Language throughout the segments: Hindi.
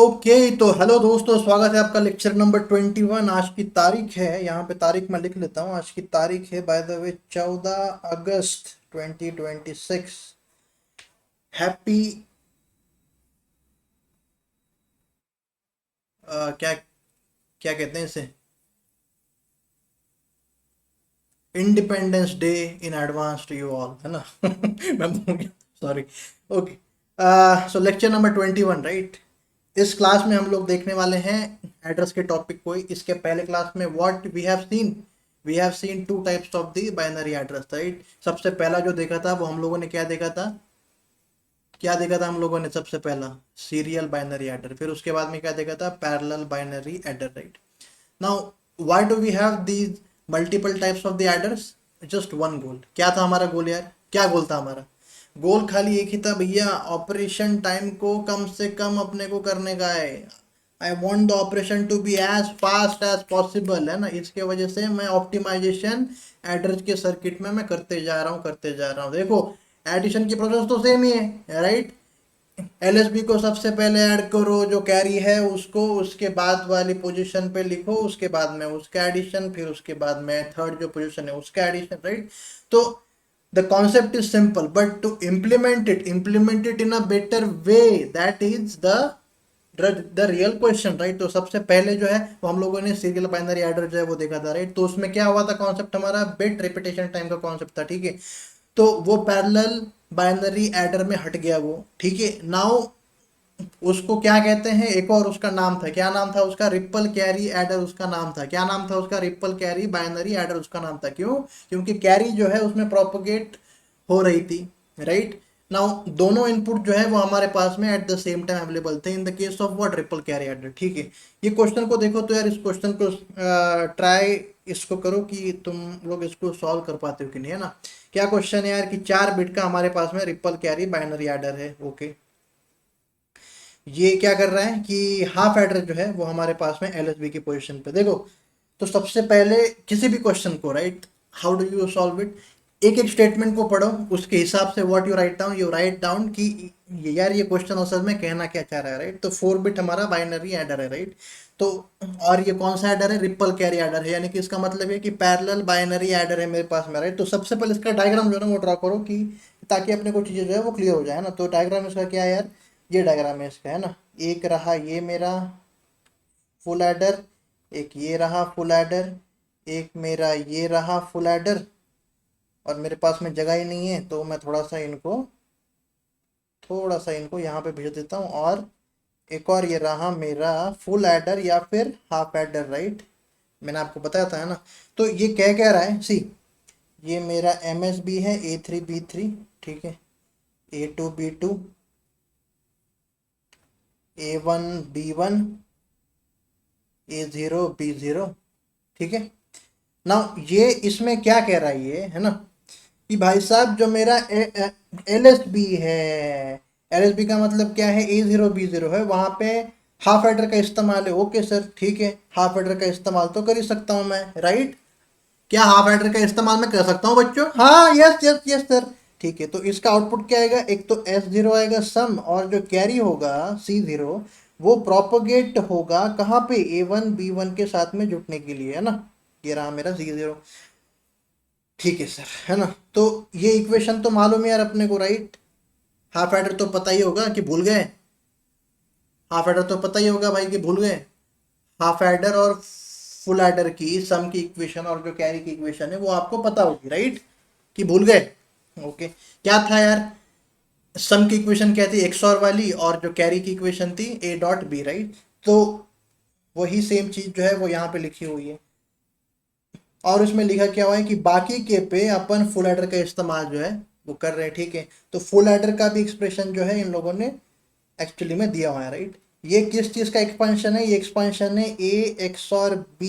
ओके तो हेलो दोस्तों, स्वागत है आपका लेक्चर नंबर 21। आज की तारीख है, यहाँ पे तारीख मैं लिख लेता हूँ। आज की तारीख है बाय द वे 14 अगस्त 2026। हैप्पी क्या क्या कहते हैं इसे, independence day in advance to you all, है ना। मैं भूल गया, sorry. Okay, so lecture number 21, right. इस क्लास में हम लोग देखने वाले हैं एड्रेस के टॉपिक को ही। इसके पहले क्लास में what we have seen two types of the binary address, right. सबसे पहला जो देखा था वो हम लोगों ने क्या देखा था हम लोगों ने सबसे पहला सीरियल बाइनरी एडर। फिर उसके बाद में क्या देखा था, parallel binary adder, right. Now why do we have these multiple types of the adders? Just one goal. क्या था हमारा गोल यार? क्या गोल था हमारा? गोल खाली एक ही था भैया, ऑपरेशन टाइम को कम से कम अपने को करने का है। I want the operation to be as fast as possible, है ना। इसके वजह से मैं ऑप्टिमाइजेशन एड्रेस के सर्किट में मैं करते जा रहा हूँ। देखो, एडिशन की प्रोसेस तो सेम ही है, राइट। एलएसबी को सबसे पहले ऐड करो, जो कैरी है उसको उसके बाद वाली पोजीशन पे लिखो, उसके बाद में उसका एडिशन, फिर उसके बाद में थर्ड जो पोजीशन है उसका एडिशन, राइट। तो the concept is simple, but to implement it in a better way, that is the real question, right. तो सबसे पहले जो है वो हम लोगों ने सीरियल बाइनरी एडर जो है वो देखा था, राइट। तो उसमें क्या हुआ था, कॉन्सेप्ट हमारा बिट रिपीटेशन टाइम का कॉन्सेप्ट था, ठीक है। तो वो पैरेलल बाइनरी एडर में हट गया वो, ठीक है। नाउ उसको क्या कहते हैं, एक और उसका नाम था, क्या नाम था उसका, रिपल कैरी एडर उसका नाम था। क्या नाम था उसका? रिपल कैरी बाइनरी एडर उसका नाम था। क्यों? क्योंकि कैरी जो है उसमें प्रोपोगेट हो रही थी, राइट। नाउ दोनों इनपुट जो है वो हमारे पास में at the same time available थे in the case of what, ripple carry adder, ठीक है। ये क्वेश्चन को देखो तो यार, इस क्वेश्चन को ट्राई इसको करो कि तुम लोग इसको सॉल्व कर पाते हो कि नहीं, है ना। क्या क्वेश्चन है यार कि 4 बिट का हमारे पास में रिपल कैरी बाइनरी एडर है, ओके। ये क्या कर रहा है कि हाफ एडर जो है वो हमारे पास में एलएसबी की पोजीशन पे। देखो, तो सबसे पहले किसी भी क्वेश्चन को, right, how do you solve it, एक एक स्टेटमेंट को पढ़ो, उसके हिसाब से व्हाट यू राइट डाउन कि यार ये क्वेश्चन असल में कहना क्या चाह रहा है, राइट। तो 4 बिट हमारा बाइनरी एडर है, राइट। तो और ये कौन सा एडर है? रिपल कैरी एडर है, यानी कि इसका मतलब है कि पैरेलल बाइनरी एडर है मेरे पास में, राइट। तो सबसे पहले इसका डायग्राम जो है ना वो ड्रा करो, कि ताकि अपने को चीज़ें जो है वो क्लियर हो जाए ना। तो डायग्राम इसका क्या है यार, ये डायग्राम है इसका, है ना। एक रहा ये मेरा फुल एडर, एक ये रहा फुल एडर, एक मेरा ये रहा फुल एडर, और मेरे पास में जगह ही नहीं है तो मैं थोड़ा सा इनको यहाँ पे भेज देता हूँ। और एक और ये रहा मेरा फुल एडर या फिर हाफ एडर, राइट। मैंने आपको बताया था, है ना। तो ये क्या रहा है, सी, ये मेरा एम एस बी है, A3 B3, ठीक है। A2 B2, A1 B1, A0 B0, ठीक है। ना ये इसमें क्या कह रहा है, ये है ना, कि भाई साहब जो मेरा एल एस बी है, एल एस बी का मतलब क्या है, A0 B0 है, वहां पे हाफ एडर का इस्तेमाल है। ओके सर, ठीक है, हाफ एडर का इस्तेमाल तो कर ही सकता हूं मैं, राइट। क्या हाफ एडर का इस्तेमाल मैं कर सकता हूँ बच्चों? हाँ, यस यस यस सर। ठीक है, तो इसका आउटपुट क्या आएगा, एक तो S0 आएगा सम, और जो कैरी होगा C0 वो प्रोपोगेट होगा कहाँ पे, A1 B1 के साथ में जुटने के लिए, है ना। ये रहा मेरा C0, ठीक है सर, है ना। तो ये इक्वेशन तो मालूम है यार अपने को, राइट। हाफ एडर तो पता ही होगा कि भूल गए, हाफ एडर तो पता ही होगा भाई कि भूल गए। हाफ एडर और फुल एडर की सम की इक्वेशन और जो कैरी की इक्वेशन है वो आपको पता होगी, राइट, कि भूल गए। ओके, क्या था यार, सम की इक्वेशन क्या थी, एक्सऑर वाली, और जो कैरी की इक्वेशन थी A.B, राइट। तो वही सेम चीज जो है वो यहाँ पे लिखी हुई है, और उसमें लिखा क्या हुआ है कि बाकी के पे अपन फुल एडर का इस्तेमाल जो है वो कर रहे हैं, ठीक है। तो फुल एडर का भी एक्सप्रेशन जो है इन लोगों ने एक्चुअली में दिया हुआ है, राइट। ये किस चीज़ का एक्सपांशन है, ये एक्सपांशन है A XOR B,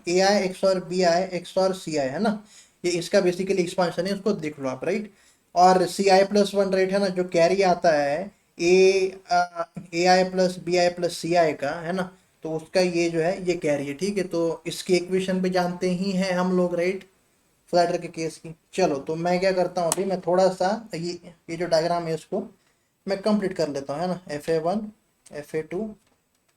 AI XOR CI, है ना। ये इसका बेसिकली एक्सपांशन है, इसको देख लो आप, राइट। और CI+1, राइट, है ना, जो कैरी आता है AI+BI+CI का, है ना। तो उसका ये जो है ये कैरी है, ठीक है। तो इसकी इक्वेशन भी जानते ही हैं हम लोग, राइट, फ्लैटर के केस की। चलो, तो मैं क्या करता हूँ अभी, मैं थोड़ा सा ये जो डायग्राम है इसको मैं कंप्लीट कर लेता हूँ, है ना। FA1 FA2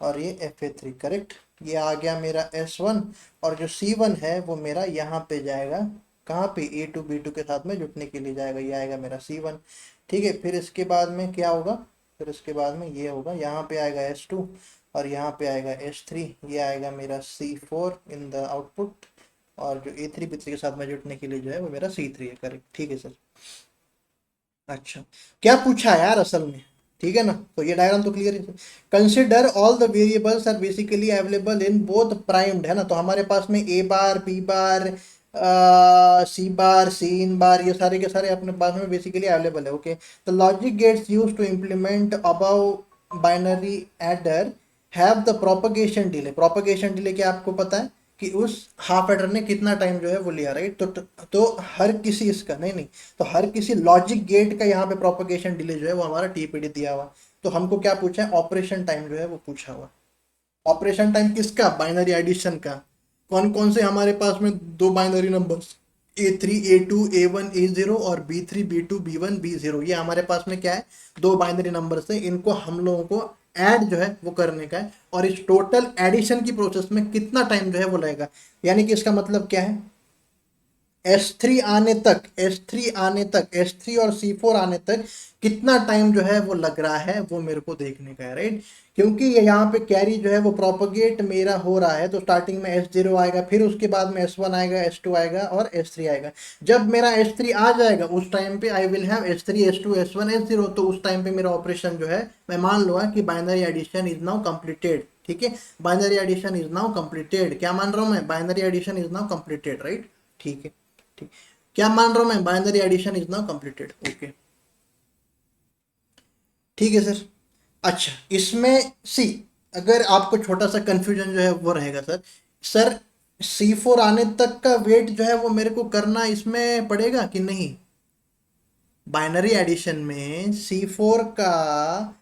और ये FA3, करेक्ट। ये आ गया मेरा S1 और जो C1 है वो मेरा यहाँ पे जाएगा, कहाँ पे, A2 B2 के साथ में जुटने के लिए जाएगा, ये आएगा मेरा C1। ठीक है, फिर इसके बाद में क्या होगा, फिर इसके बाद में ये होगा, यहाँ पे आएगा S2 और यहाँ पे आएगा S3, ये आएगा मेरा C4 इन द आउटपुट, और जो A3 B3 के साथ में जुटने के लिए जो है वो मेरा C3 है, करेक्ट। ठीक है सर। अच्छा, क्या पूछा यार असल में, ठीक है ना, तो ये डायग्राम तो क्लियर है। Consider all the variables are basically available in both primed, है ना, तो हमारे पास में A bar, B bar, C bar, C इन बार, ये सारे के सारे अपने पास में बेसिकली अवेलेबल है। Okay, the logic gates use to implement above binary adder have the propagation delay. Propagation delay क्या आपको पता है कि उस हाफ एडर ने कितना टाइम जो है वो लिया, राइट। तो हर किसी इसका नहीं, तो हर किसी लॉजिक गेट का यहाँ पे प्रोपगेशन डिले जो है वो हमारा TPD दिया हुआ। तो हमको क्या पूछा है, ऑपरेशन टाइम जो है वो पूछा हुआ। ऑपरेशन टाइम किसका, बाइनरी एडिशन का। कौन कौन से हमारे पास में दो binary numbers, A3 A2 A1 A0 और B3 B2 B1 B0, ये हमारे पास में क्या है, दो बाइनरी नंबर्स है। इनको हम लोगों को ऐड जो है वो करने का है, और इस टोटल एडिशन की प्रोसेस में कितना टाइम जो है वो लगेगा। यानी कि इसका मतलब क्या है, S3 आने तक, S3 आने तक, S3 और C4 आने तक कितना टाइम जो है वो लग रहा है, वो मेरे को देखने का है, राइट। क्योंकि ये यहाँ पे कैरी जो है वो प्रोपगेट मेरा हो रहा है, तो स्टार्टिंग में S0 आएगा, फिर उसके बाद में S1 आएगा, S2 आएगा और S3 आएगा। जब मेरा S3 आ जाएगा उस टाइम पे I will have S3 S2 S1 S0, तो उस टाइम पे मेरा ऑपरेशन जो है, मैं मान लूँगा कि binary addition is now completed. ठीक है, binary addition is now completed, क्या मान रहा हूँ मैं, binary addition is now completed, right. ठीक है, ठीक, क्या मान रहा हूं मैं, binary addition is now completed. Okay, ठीक है सर। अच्छा, इसमें सी, अगर आपको छोटा सा कंफ्यूजन जो है वो रहेगा सर, सर C4 आने तक का वेट जो है वो मेरे को करना इसमें पड़ेगा कि नहीं, बाइनरी एडिशन में C4 का,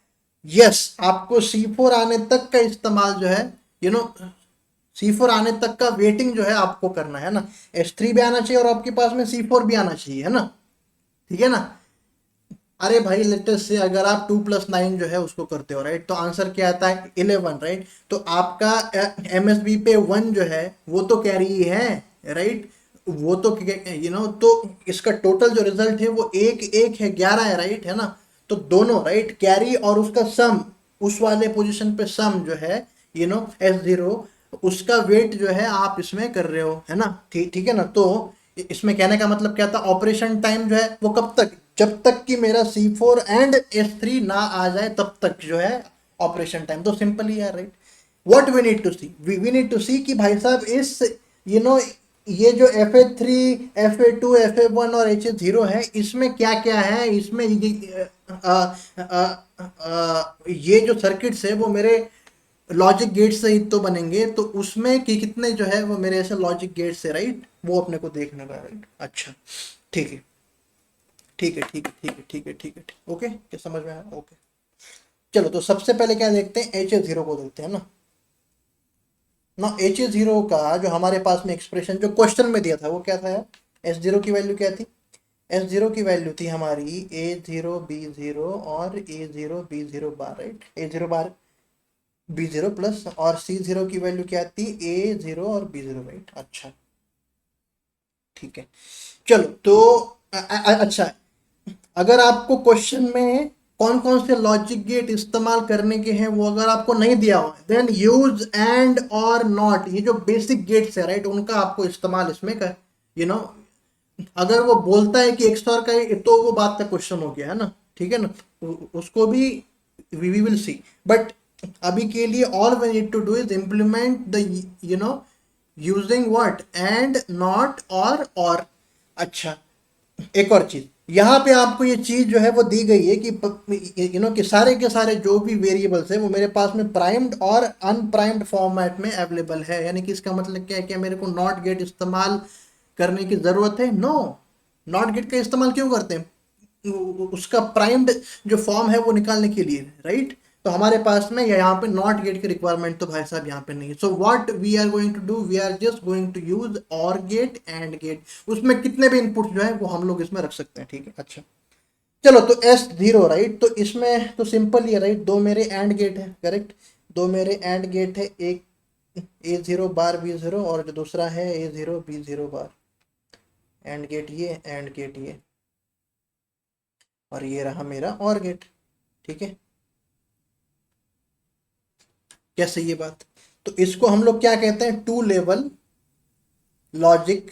यस, आपको C4 आने तक का इस्तेमाल जो है, C4 आने तक का वेटिंग जो है आपको करना है ना। S3 भी आना चाहिए और आपके पास में C4 भी आना चाहिए, है ना, ठीक है ना। अरे भाई लेटेस्ट से अगर आप 2+9 जो है उसको करते हो, राइट, तो आंसर क्या आता है 11, राइट। तो आपका MSB पे 1 जो है वो तो कैरी ही है, राइट, वो तो तो इसका टोटल जो रिजल्ट है वो एक एक है, 11 है, राइट, है ना। तो दोनों, राइट, कैरी और उसका सम, उस वाले पोजीशन पे सम जो है, S0, उसका वेट जो है आप इसमें कर रहे हो, है ना, ठीक, ठीक है ना। तो इसमें कहने का मतलब क्या था, ऑपरेशन टाइम जो है वो कब तक, जब तक कि मेरा C4 एंड S3 ना आ जाए तब तक जो है ऑपरेशन टाइम। तो सिंपल ही है, right. What we need to see, we need to see कि भाई साहब इस यू नो ये जो FA3 FA2 FA1 और HA0 है, इसमें क्या क्या है, इसमें ये जो सर्किट्स है वो मेरे लॉजिक गेट से ही तो बनेंगे, तो उसमें कि कितने जो है वो मेरे ऐसे लॉजिक गेट से, राइट, वो अपने को देखने का, राइट। अच्छा, ठीक है, ठीक है, ठीक है, ठीक है, ठीक है, ठीक है, ठीक, ओके, क्या समझ में आया, ओके। चलो, तो सबसे पहले क्या देखते हैं, HA0 को देखते हैं ना। HA0 का जो हमारे पास में एक्सप्रेशन जो क्वेश्चन में दिया था वो क्या था यार, S0 की वैल्यू क्या थी, S0 की वैल्यू थी हमारी A0 B0 और A0 B0 बार, राइट, A0 बार B0 प्लस, और C0 की वैल्यू क्या थी, A0 और B0, राइट। अच्छा, ठीक है, चलो, तो अच्छा, अगर आपको क्वेश्चन में कौन कौन से लॉजिक गेट इस्तेमाल करने के हैं वो अगर आपको नहीं दिया हुआ है, देन यूज एंड और नॉट, ये जो बेसिक गेट्स है, राइट, उनका आपको इस्तेमाल इसमें कर, यू नो अगर वो बोलता है कि XOR का है तो वो बात का क्वेश्चन हो गया, है ना, ठीक है ना, उसको भी वी विल सी, बट अभी के लिए all we need to do is implement the using what, and not or. अच्छा, एक और चीज, यहाँ पे आपको ये चीज जो है वो दी गई है कि कि सारे के सारे जो भी वेरिएबल्स है वो मेरे पास में प्राइम्ड और अनप्राइम्ड फॉर्मेट में अवेलेबल है। यानी कि इसका मतलब क्या है कि मेरे को नॉट गेट इस्तेमाल करने की जरूरत है, नो। नॉट गेट का इस्तेमाल क्यों करते हैं, उसका प्राइम्ड जो फॉर्म है वो निकालने के लिए, राइट। तो हमारे पास में यहाँ पे नॉट गेट की रिक्वायरमेंट तो भाई साहब यहाँ पे नहीं है। So what we are going to do, we are just going to use or gate and gate, उसमें कितने भी इनपुट जो है वो हम लोग इसमें रख सकते हैं, ठीक है। अच्छा, चलो तो S0 राइट, तो इसमें तो सिंपल ही है राइट, दो मेरे एंड गेट है करेक्ट, दो मेरे एंड गेट है, एक A0 बार B0 और जो दूसरा है A0 B0 bar, and gate ये एंड गेट ये, और ये रहा मेरा और गेट। ठीक है, कैसे ये बात, तो इसको हम लोग क्या कहते हैं, टू लेवल लॉजिक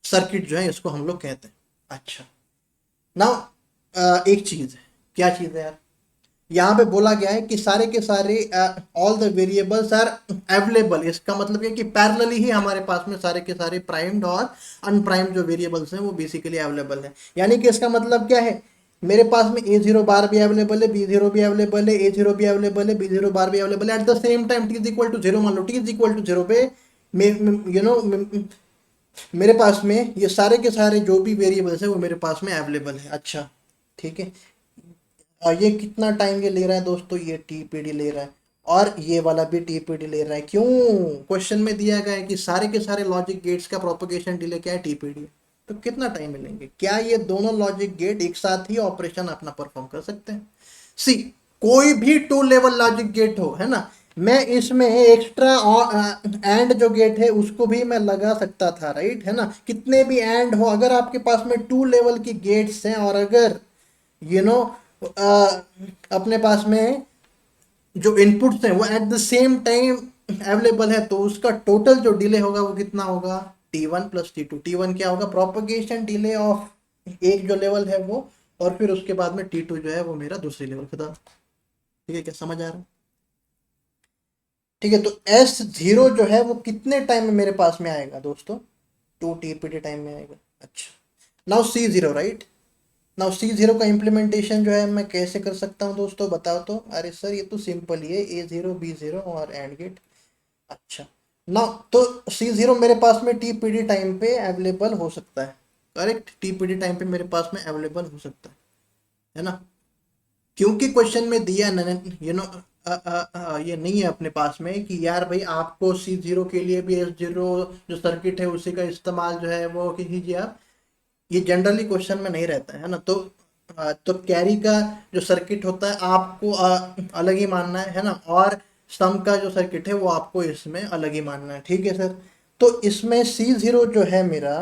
सर्किट जो है इसको हम लोग कहते हैं। अच्छा, नाउ एक चीज है, क्या चीज है यार, यहाँ पे बोला गया है कि सारे के सारे all the variables are available, इसका मतलब है कि पैरेलली ही हमारे पास में सारे के सारे प्राइम्ड और अनप्राइम्ड जो वेरिएबल्स हैं वो बेसिकली अवेलेबल है। यानी कि इसका मतलब क्या है, मेरे पास में A0 बार भी अवेलेबल है, B0 भी अवेलेबल है, A0 भी अवेलेबल है, B0 बार भी अवेलेबल है, at the same time t is equal to zero, मान लो t is equal to zero पे यू नो मेरे पास में ये सारे के सारे जो भी वेरिएबल्स है वो मेरे पास में अवेलेबल है। अच्छा ठीक है, ये कितना टाइम ये ले रहा है दोस्तों, ये टीपीडी ले रहा है, और ये वाला भी टीपीडी ले रहा है। क्यों, क्वेश्चन में दिया गया है कि सारे के सारे लॉजिक गेट्स का प्रोपगेशन डिले क्या है, टीपीडी, तो कितना टाइम मिलेंगे, क्या ये दोनों लॉजिक गेट एक साथ ही ऑपरेशन अपना परफॉर्म कर सकते हैं। सी, कोई भी टू लेवल लॉजिक गेट हो, है ना, मैं इसमें एक्स्ट्रा एंड जो गेट है उसको भी मैं लगा सकता था राइट, है ना, कितने भी एंड हो, अगर आपके पास में टू लेवल की गेट्स हैं और अगर यू नो अपने पास में जो इनपुट्स हैं वो eight the same time available है, तो उसका टोटल जो डिले होगा वो कितना होगा, T1 प्लस T2। T1 क्या होगा, प्रोपगेशन डिले ऑफ एक जो लेवल है वो, और फिर उसके बाद में T2 जो है वो मेरा दूसरी लेवल खत्म। ठीक है, क्या समझ आ रहा है। ठीक है, तो S0 जो है वो कितने टाइम में मेरे पास में आएगा दोस्तों, 2 TPD टाइम में आएगा। अच्छा, now C0 right, now C0 का इम्प्लीमेंटेशन जो है मैं कैसे कर सकता हूँ दोस्तों, बताओ तो। अरे सर ये तो सिंपल ही है, A0 B0 और एंड गेट। अच्छा, नाउ तो C0 मेरे पास में TPD टाइम पे अवेलेबल हो सकता है, करेक्ट, TPD टाइम पे मेरे पास में अवेलेबल हो सकता है ना, क्योंकि क्वेश्चन में दिया यू नो ये नहीं है अपने पास में कि यार भाई आपको C0 के लिए भी S0 जो सर्किट है उसी का इस्तेमाल जो है वो कीजिए आप, ये जनरली क्वेश्चन में नहीं रहता है ना, तो कैरी का जो सर्किट होता है आपको अलग ही मानना है ना, और सम का जो सर्किट है वो आपको इसमें अलग ही मानना है। ठीक है सर, तो इसमें C0 जो है मेरा,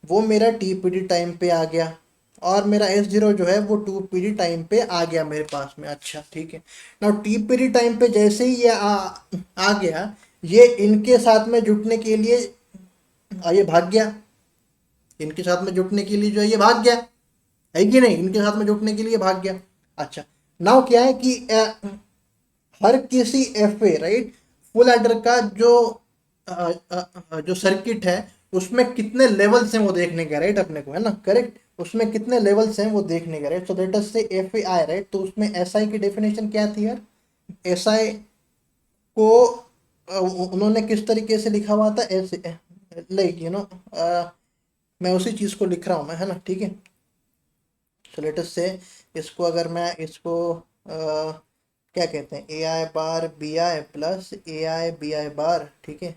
वो मेरा TPD टाइम पे आ गया, और मेरा S0 जो है वो 2PD टाइम पे आ गया मेरे पास में। अच्छा ठीक है, ना TPD टाइम पे जैसे ही ये आ गया, ये इनके साथ में जुटने के लिए ये भाग गया, इनके साथ में जुटने के लिए जो है ये भाग गया, है कि नहीं, इनके साथ में जुटने के लिए भाग गया। अच्छा, नाउ क्या है कि हर किसी F A right, full adder का जो सर्किट है उसमें कितने लेवल्स हैं वो देखने का राइट अपने को, है ना, करेक्ट, उसमें कितने लेवल्स हैं वो देखने का राइट। सो लेट अस से एफ ए आई राइट, तो उसमें एस आई की डेफिनेशन क्या थी यार, एस आई को उन्होंने किस तरीके से लिखा हुआ था, ऐसे लाइक मैं उसी चीज को लिख रहा हूँ मैं, है ना, ठीक है। तो लेटेस्ट से इसको अगर मैं इसको क्या कहते हैं, A I bar B I plus A I B I bar, ठीक है,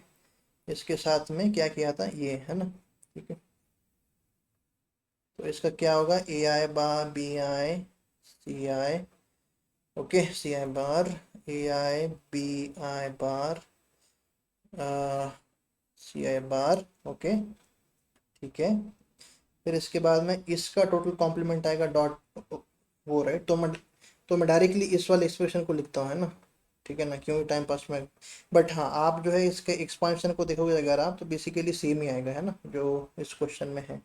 इसके साथ में क्या किया था ये, है ना, ठीक है, तो इसका क्या होगा, A I bar B I C I, okay, C I bar A I B I bar C I bar, okay, ठीक है, फिर इसके बाद में इसका टोटल कॉम्प्लीमेंट आएगा डॉट वो राइट, तो मैं डायरेक्टली इस वाले एक्सप्रेशन को लिखता हूँ, है ना, ठीक है ना, क्यों टाइम पास में, बट हाँ आप जो है इसके एक्सपांशन को देखोगे अगर आप, तो बेसिकली सेम ही आएगा, है ना, जो इस क्वेश्चन में है।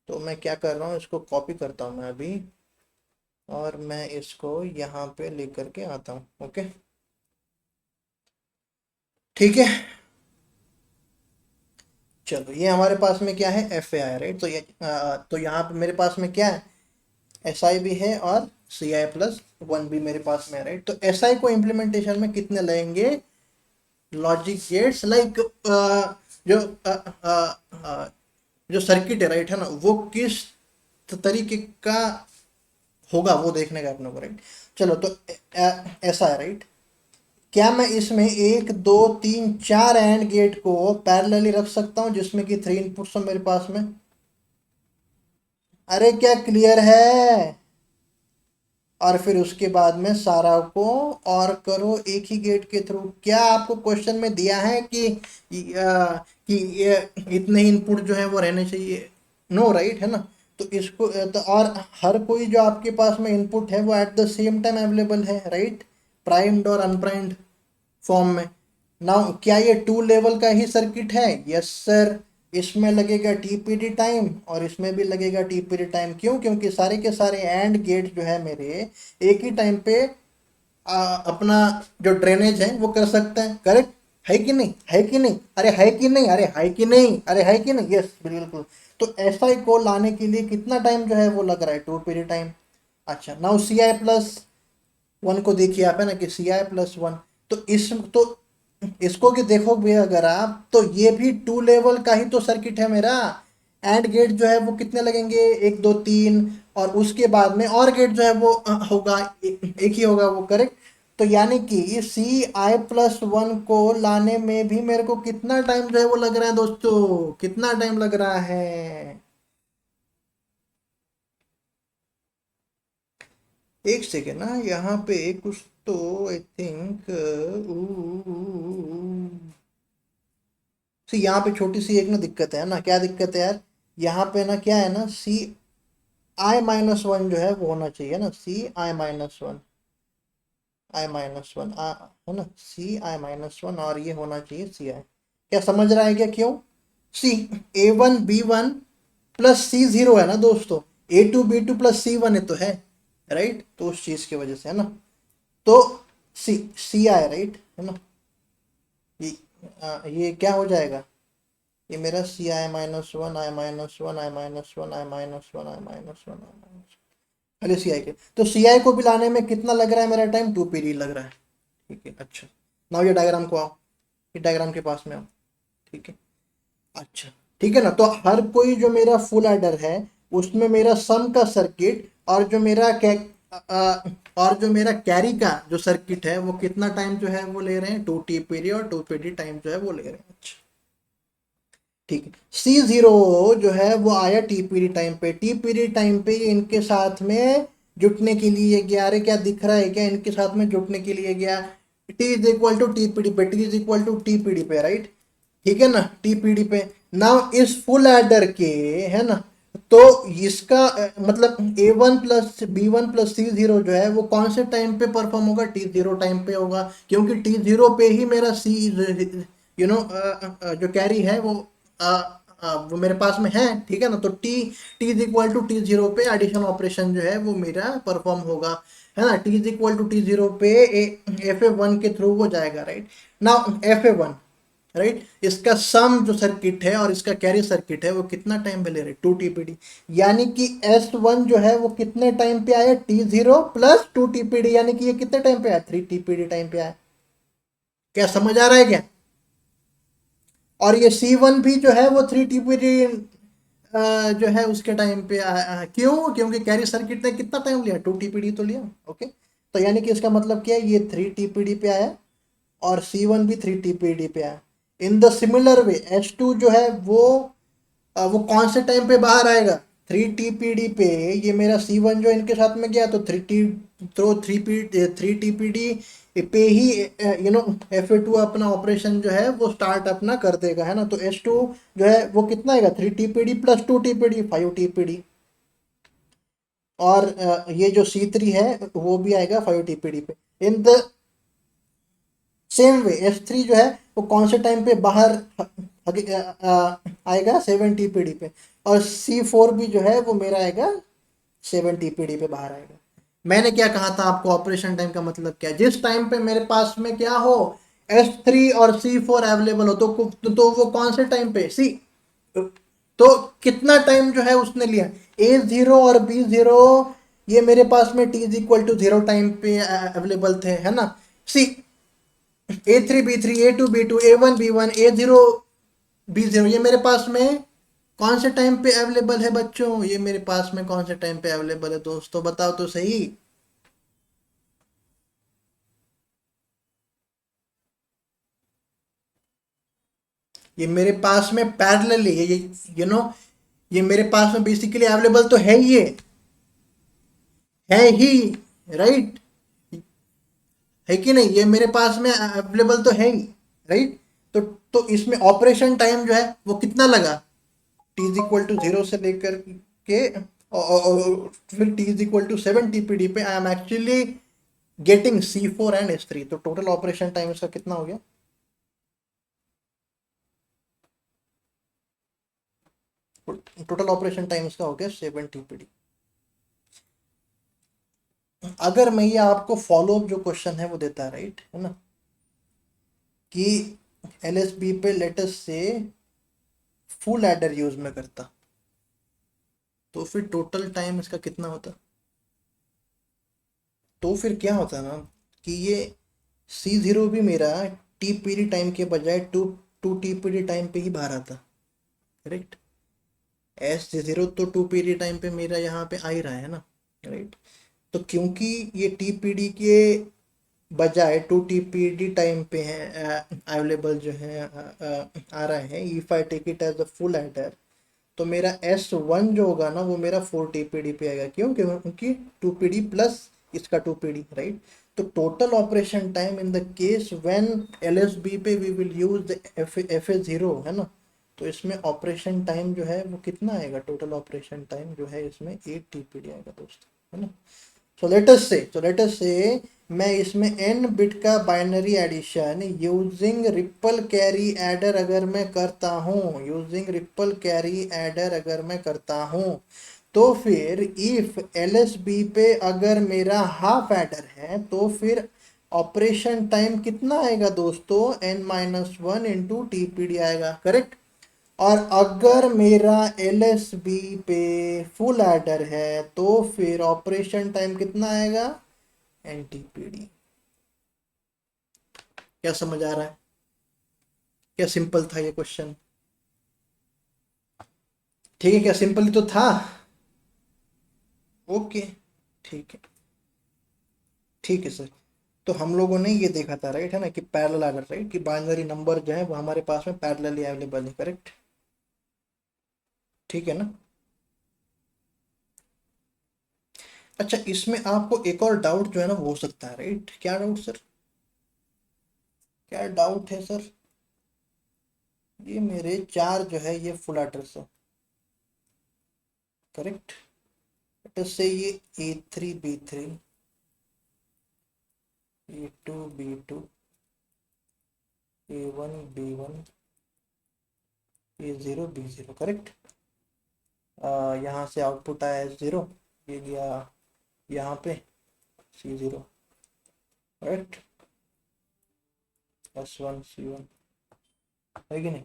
तो मैं क्या कर रहा हूँ, इसको कॉपी करता हूँ मैं अभी, और मैं इसको यहाँ पे लेकर के आता हूँ, ओके, ठीक है। चलो ये हमारे पास में क्या है, एफ ए आई राइट, तो यहाँ पे मेरे पास में क्या है, एस आई भी है और सी आई प्लस वन भी मेरे पास में है राइट। तो एस आई को इम्प्लीमेंटेशन में कितने लगेंगे लॉजिक गेट्स, लाइक जो जो सर्किट है राइट, है ना, वो किस तरीके का होगा वो देखने का अपने को राइट। चलो तो ऐसा है राइट, क्या मैं इसमें एक दो तीन चार एंड गेट को पैरेलली रख सकता हूँ जिसमें कि थ्री इनपुट्स हो मेरे पास में, अरे क्या क्लियर है? और फिर उसके बाद में सारा को और करो एक ही गेट के थ्रू। क्या आपको क्वेश्चन में दिया है कि ये इतने इनपुट जो है वो रहने चाहिए? नो, राइट, है ना? तो इसको तो और हर कोई जो आपके पास में इनपुट है वो eight the same time available है, राइट? प्राइम्ड और अनप्राइम्ड फॉर्म में। नाउ क्या ये टू लेवल का ही सर्किट है? Yes sir. इसमें लगेगा टीपीडी टाइम और इसमें भी लगेगा टीपीडी टाइम। क्यों? क्योंकि सारे के सारे एंड गेट जो है मेरे एक ही टाइम पे अपना जो ड्रेनेज है वो कर सकते हैं। करेक्ट है कि नहीं? है कि नहीं? अरे है कि नहीं? अरे है कि नहीं? अरे है कि नहीं? यस, बिल्कुल। तो ऐसा ही कोड लाने के लिए कितना टाइम जो है वो लग रहा है? Two period time. अच्छा, now C I plus one को देखिए आप, है ना, कि सी आई प्लस वन। तो इसको कि देखोगे अगर आप, तो ये भी टू लेवल का ही तो सर्किट है मेरा। एंड गेट जो है वो कितने लगेंगे? एक दो तीन, और उसके बाद में और गेट जो है वो होगा एक ही होगा वो। करेक्ट? तो यानी कि सी आई प्लस वन को लाने में भी मेरे को कितना टाइम जो है वो लग रहा है दोस्तों? कितना टाइम लग रहा है? एक सेकेंड ना, यहाँ पे कुछ तो आई थिंक सी यहाँ पे छोटी सी एक ना दिक्कत है ना। क्या दिक्कत है यार? यहाँ पे ना क्या है ना, सी आई माइनस वन जो है वो होना चाहिए ना। सी आई माइनस वन, आई माइनस वन है ना, सी आई माइनस वन, और ये होना चाहिए सी आई। क्या समझ रहा है क्या? क्यों? C A one B one plus C zero है ना दोस्तों। A two B two plus C one है तो है, राइट? तो उस चीज की वजह से है ना। तो सी सी आई, राइट, है ना? ये ये क्या हो जाएगा? ये मेरा सी आई माइनस वन, आई माइनस वन, आई माइनस वन, आई माइनस वन, आई माइनस वन, आई माइनस, खाली सी आई के। तो सी आई को भी लाने में कितना लग रहा है मेरा टाइम? टू पीरियड लग रहा है। ठीक है, अच्छा। नाउ ये डायग्राम को आओ, ये डायग्राम के पास में आओ। ठीक है, अच्छा। ठीक है ना? तो हर कोई जो मेरा फुल एडर है उसमें मेरा सम का सर्किट और जो मेरा और जो मेरा कैरी का जो सर्किट है वो कितना टाइम जो है वो ले रहे हैं? टू टी पीरियड और टू पीरियड टाइम जो है वो ले रहे हैं। अच्छा, ठीक है। सी जीरो जो है वो आया टी पीरियड टाइम पे। टी पीरियड टाइम पे ये इनके साथ में जुटने के लिए गया। अरे क्या दिख रहा है क्या? इनके साथ में जुटने के लिए गया। T is equal to T P D पे, T is equal to T P D पे, राइट? ठीक है ना, टी पी डी पे। नाउ इस फुल एडर के, है ना, तो इसका मतलब A one plus B one plus C zero जो है वो कौन से टाइम पे परफॉर्म होगा? टी जीरो टाइम पे होगा, क्योंकि टी जीरो पे ही मेरा सी यू नो जो कैरी है वो मेरे पास में है। ठीक है ना? तो T is equal to T zero पे एडिशन ऑपरेशन जो है वो मेरा परफॉर्म होगा, है ना? T is equal to T zero पे एफ ए वन के थ्रू वो जाएगा, right? Now F A one, right, इसका सम जो सर्किट है और इसका कैरी सर्किट है वो कितना टाइम पे ले रहे? Two TPD. यानी कि एस वन जो है वो कितने टाइम पे आया? T zero plus two TPD, यानी कि ये कितने टाइम पे आया? थ्री टीपीडी टाइम पे आया। क्या समझ आ रहा है क्या? और ये सी वन भी जो है वो थ्री टीपीडी जो है उसके टाइम पे क्यों? क्योंकि कैरी सर्किट ने कितना टाइम लिया? टू टीपीडी तो लिया। ओके, तो यानी कि इसका मतलब क्या है? ये थ्री टीपीडी पे आया और सी वन भी थ्री टीपीडी पे आया। इन the similar way H two जो है वो कौन से टाइम पे बाहर आएगा? थ्री टीपीडी पे। ये मेरा सी वन जो इनके साथ में गया तो थ्री टीपीडी पे ही एफ ए टू अपना ऑपरेशन जो है वो स्टार्ट अपना कर देगा, है ना? तो एच टू जो है वो कितना आएगा? Three TPD plus two TPD, five TPD. और ये जो सी थ्री है वो भी आएगा फाइव टीपीडी पे। In the same way S three जो है वो कौन से टाइम पे बाहर आएगा? सेवन टीपीडी पे। और सी फोर भी जो है वो मेरा आएगा सेवन टीपीडी पे बाहर आएगा। मैंने क्या कहा था आपको? ऑपरेशन टाइम का मतलब क्या है? जिस टाइम पे मेरे पास में क्या हो, एस थ्री और सी फोर अवेलेबल हो, तो वो कौन से टाइम पे? सी, तो कितना टाइम जो है उसने लिया? ए जीरो और बी जीरो ये मेरे पास में T is equal to zero time पे अवेलेबल थे, है ना? C A three B three, A two B two, A one B one, A zero B zero, ये मेरे पास में कौन से टाइम पे अवेलेबल है बच्चों? ये मेरे पास में कौन से टाइम पे अवेलेबल है दोस्तों? बताओ तो सही। ये मेरे पास में पैरेलली है, ये यू नो ये मेरे पास में बेसिकली अवेलेबल तो है ही, राइट, है कि नहीं, ये मेरे पास में अवेलेबल तो है ही, राइट। तो इसमें ऑपरेशन टाइम जो है वो कितना लगा, टी इज इक्वल टू 0 से लेकर के और फिर T is equal to 7 TPD पे I am actually getting C4 and S3, तो टोटल ऑपरेशन टाइम इसका कितना हो गया, टोटल ऑपरेशन टाइम इसका हो गया 7 TPD। अगर मैं ये आपको फॉलो अप जो क्वेश्चन है वो देता है, राइट है ना, कि LSB पे लेटेस्ट से फुल एडर यूज में करता, तो फिर टोटल टाइम इसका कितना होता, तो फिर क्या होता ना कि ये C0 भी मेरा TPD टाइम के बजाय टू TPD टाइम पे ही बाहर आता, करेक्ट। S0 तो 2 PD टाइम पे मेरा यहाँ पे आ ही रहा है ना, राइट। तो क्योंकि ये TPD के बजाय 2 TPD टाइम पे है अवेलेबल जो है आ रहा है, if I take it as a full adder, तो मेरा S1 जो होगा ना वो मेरा 4 TPD पे आएगा, क्यों, क्योंकि 2 PD प्लस इसका 2 PD, राइट। तो total operation time in the case when LSB पे we will use the FA0 है ना, तो इसमें ऑपरेशन टाइम जो है वो कितना आएगा, टोटल ऑपरेशन टाइम जो है इसमें 8 TPD आएगा दोस्तों, है ना। सो लेट अस से मैं इसमें n बिट का binary addition using ripple carry adder अगर मैं करता हूँ, यूजिंग रिपल कैरी एडर अगर मैं करता हूँ, तो फिर इफ LSB पे अगर मेरा हाफ एडर है तो फिर ऑपरेशन टाइम कितना आएगा दोस्तों, N-1 × TPD आएगा, करेक्ट। और अगर मेरा LSB पे फुल एडर है तो फिर ऑपरेशन टाइम कितना आएगा, NTPD। क्या समझ आ रहा है, क्या सिंपल था ये क्वेश्चन, ठीक है, क्या सिंपल ही तो था, ओके, ठीक है, ठीक है सर। तो हम लोगों ने ये देखा था, राइट है ना, कि पैरेलल एडर, राइट, कि बाइनरी नंबर जो है वो हमारे पास में पैरेलली अवेलेबल है, करेक्ट, ठीक है ना। अच्छा, इसमें आपको एक और डाउट जो है ना वो हो सकता है, राइट, क्या डाउट सर, क्या डाउट है सर, ये मेरे चार जो है ये फुल एड्रेस है, करेक्ट। एड्रेस से ये A3 B3, A2 B2, A1 B1, A0 B0, correct. यहाँ से आउटपुट आया S0, ये गया यहाँ पे C0, करेक्ट, S1 C1, है कि नहीं।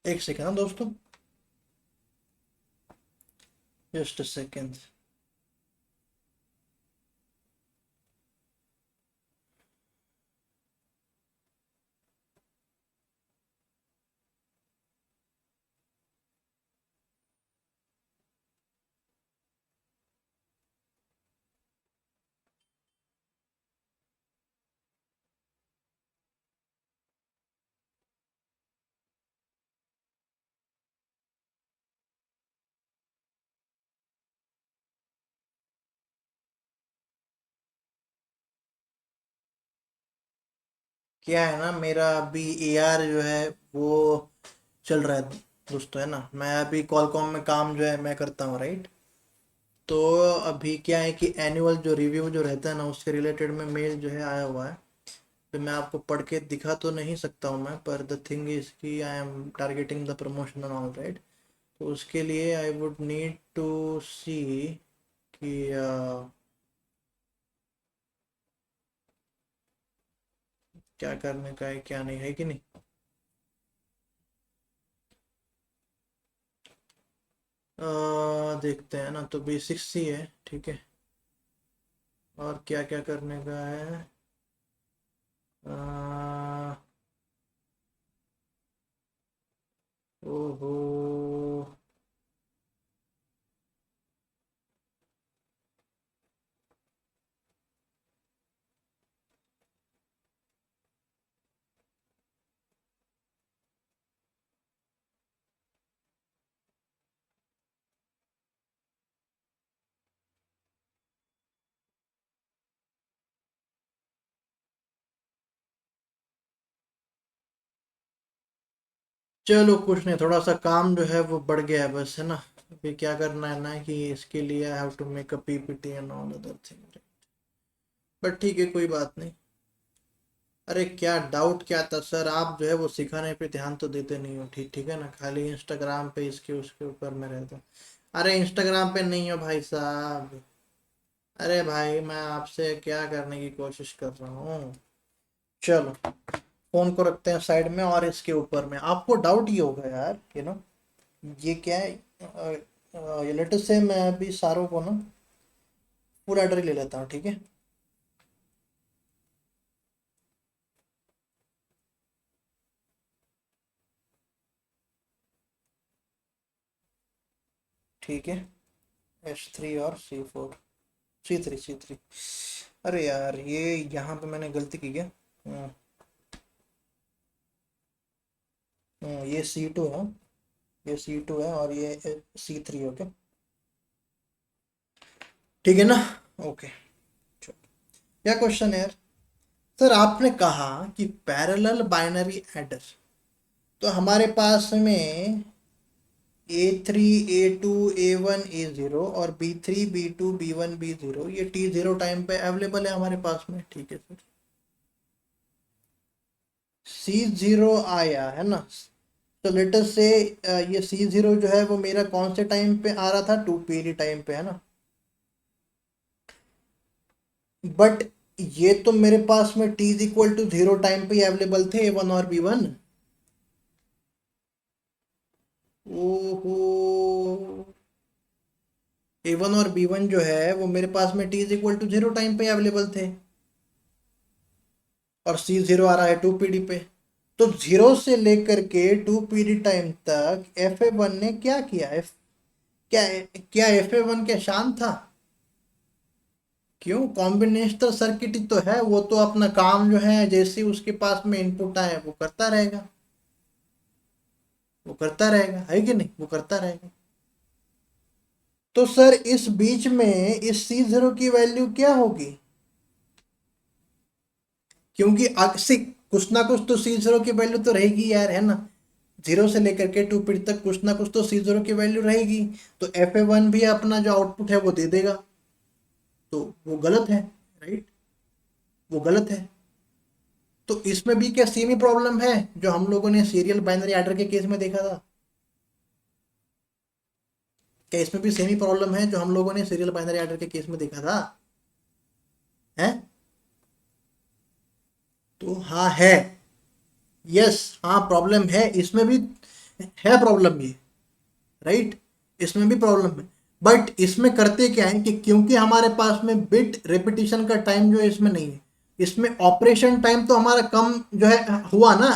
एक सेकेंड ना दोस्तों, जस्ट अ सेकेंड। क्या है ना, मेरा अभी AR जो है वो चल रहा है दोस्तों, है ना, मैं अभी कॉलकॉम में काम जो है मैं करता हूँ, राइट। तो अभी क्या है कि एनुअल जो रिव्यू जो रहता है ना उसके रिलेटेड में मेल जो है आया हुआ है, तो मैं आपको पढ़ के दिखा तो नहीं सकता हूँ मैं, पर द थिंग इज कि I am targeting the promotion and all, right. तो उसके लिए I would need to see कि क्या करने का है क्या नहीं, है कि नहीं। देखते हैं ना, तो बेसिक्स ही है, ठीक है, और क्या क्या करने का है, ओहो। चलो कुछ नहीं, थोड़ा सा काम जो है वो बढ़ गया है बस, है ना। अभी क्या करना है ना कि इसके लिए I have to make a PPT and all other thing. But ठीक है, कोई बात नहीं। अरे क्या डाउट क्या था सर, आप जो है वो सिखाने पे ध्यान तो देते नहीं हो, ठीक ठीक है ना, खाली इंस्टाग्राम पे इसके उसके ऊपर में रहते हो। अरे इंस्टाग्राम पे नहीं हो भाई साहब। अरे भाई मैं आपसे क्या करने की कोशिश कर रहा हूँ। चलो, फोन को रखते हैं साइड में, और इसके ऊपर में आपको डाउट ये होगा यार, ये क्या है। ये लेटेस्ट से मैं अभी सारों को ना पूरा एड्रेस ले लेता हूँ, ठीक है। ठीक है, S3 और C4, C3 अरे यार ये यहाँ पे मैंने गलती की क्या। हम्म, ये C2 है, ये C2 है और ये C3, ओके। ठीक है ना। ओके। क्या क्वेश्चन है यार। सर आपने कहा कि पैरेलल बाइनरी एडर, तो हमारे पास में A3 A2 A1 A0 और B3 B2 B1 B0, ये T0 टाइम पे अवेलेबल है हमारे पास में, ठीक है सर। C0 आया है ना, तो लेटर से ये C0 जो है वो मेरा कौन से टाइम पे आ रहा था, 2 पीरियड टाइम पे, है ना। बट ये तो मेरे पास में T is equal to 0 time पे अवेलेबल थे A1 और B1। ओहो। A1 और B1 जो है वो मेरे पास में T is equal to 0 time पे अवेलेबल थे, और C0 आ रहा है 2 पीडी पे। तो 0 से लेकर के 2 पीडी टाइम तक FA1 ने क्या किया, क्या क्या FA1 क्या शान था। क्यों, कॉम्बिनेशनल सर्किट ही तो है वो, तो अपना काम जो है जैसे उसके पास में इनपुट आए वो करता रहेगा, वो करता रहेगा, है कि नहीं, वो करता रहेगा। तो सर इस बीच में इस C0 की वैल्यू क्या होगी, क्योंकि अक्सी कुछ ना कुछ तो C0 की वैल्यू तो रहेगी यार, है ना। 0 से लेकर के 2 पीरियड तक कुछ ना कुछ तो C0 की वैल्यू रहेगी। तो FA1 भी अपना जो आउटपुट है वो दे देगा, तो वो गलत है, राइट, वो गलत है। तो इसमें भी क्या सेम ही प्रॉब्लम है जो हम लोगों ने सीरियल बाइनरी एडर के केस में देखा था। क्या इसमें भी सेम ही प्रॉब्लम है जो हम लोगों ने सीरियल बाइनरी एडर के केस में देखा था, है। तो हाँ है, यस, हाँ प्रॉब्लम है इसमें भी, है प्रॉब्लम ये, राइट, इसमें भी प्रॉब्लम है। बट इसमें करते क्या है कि क्योंकि हमारे पास में बिट रिपीटिशन का टाइम जो है इसमें नहीं है, इसमें ऑपरेशन टाइम तो हमारा कम जो है हुआ ना,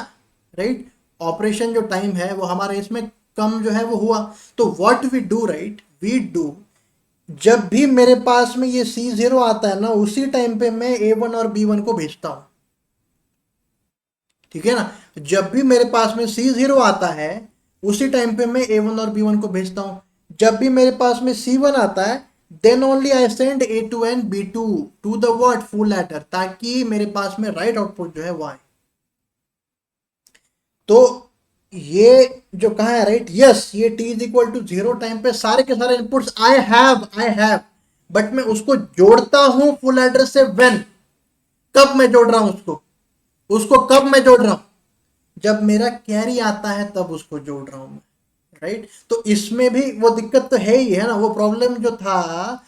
राइट। ऑपरेशन जो टाइम है वो हमारे इसमें कम जो है वो हुआ। तो what we do, right, we do, जब भी मेरे पास में ये C0 आता है ना, उसी टाइम पे मैं A1 और B1 को भेजता हूं, ठीक है ना। जब भी मेरे पास में C0 आता है उसी टाइम पे मैं A1 और B1 को भेजता हूं। जब भी मेरे पास में C1 आता है, then only I send A2 and B2 to the word full adder, ताकि मेरे पास में राइट आउटपुट जो है वो आए। तो ये जो कहा है, राइट, यस, ये T is equal to 0 time पे सारे के सारे इनपुट्स आई हैव, बट मैं उसको जोड़ता हूं फुल एड्रेस से, व्हेन, कब मैं जोड़ रहा हूं उसको, उसको कब मैं जोड़ रहा हूं, जब मेरा कैरी आता है तब उसको जोड़ रहा हूं मैं, राइट। तो इसमें भी वो दिक्कत तो है ही, है ना, वो प्रॉब्लम जो था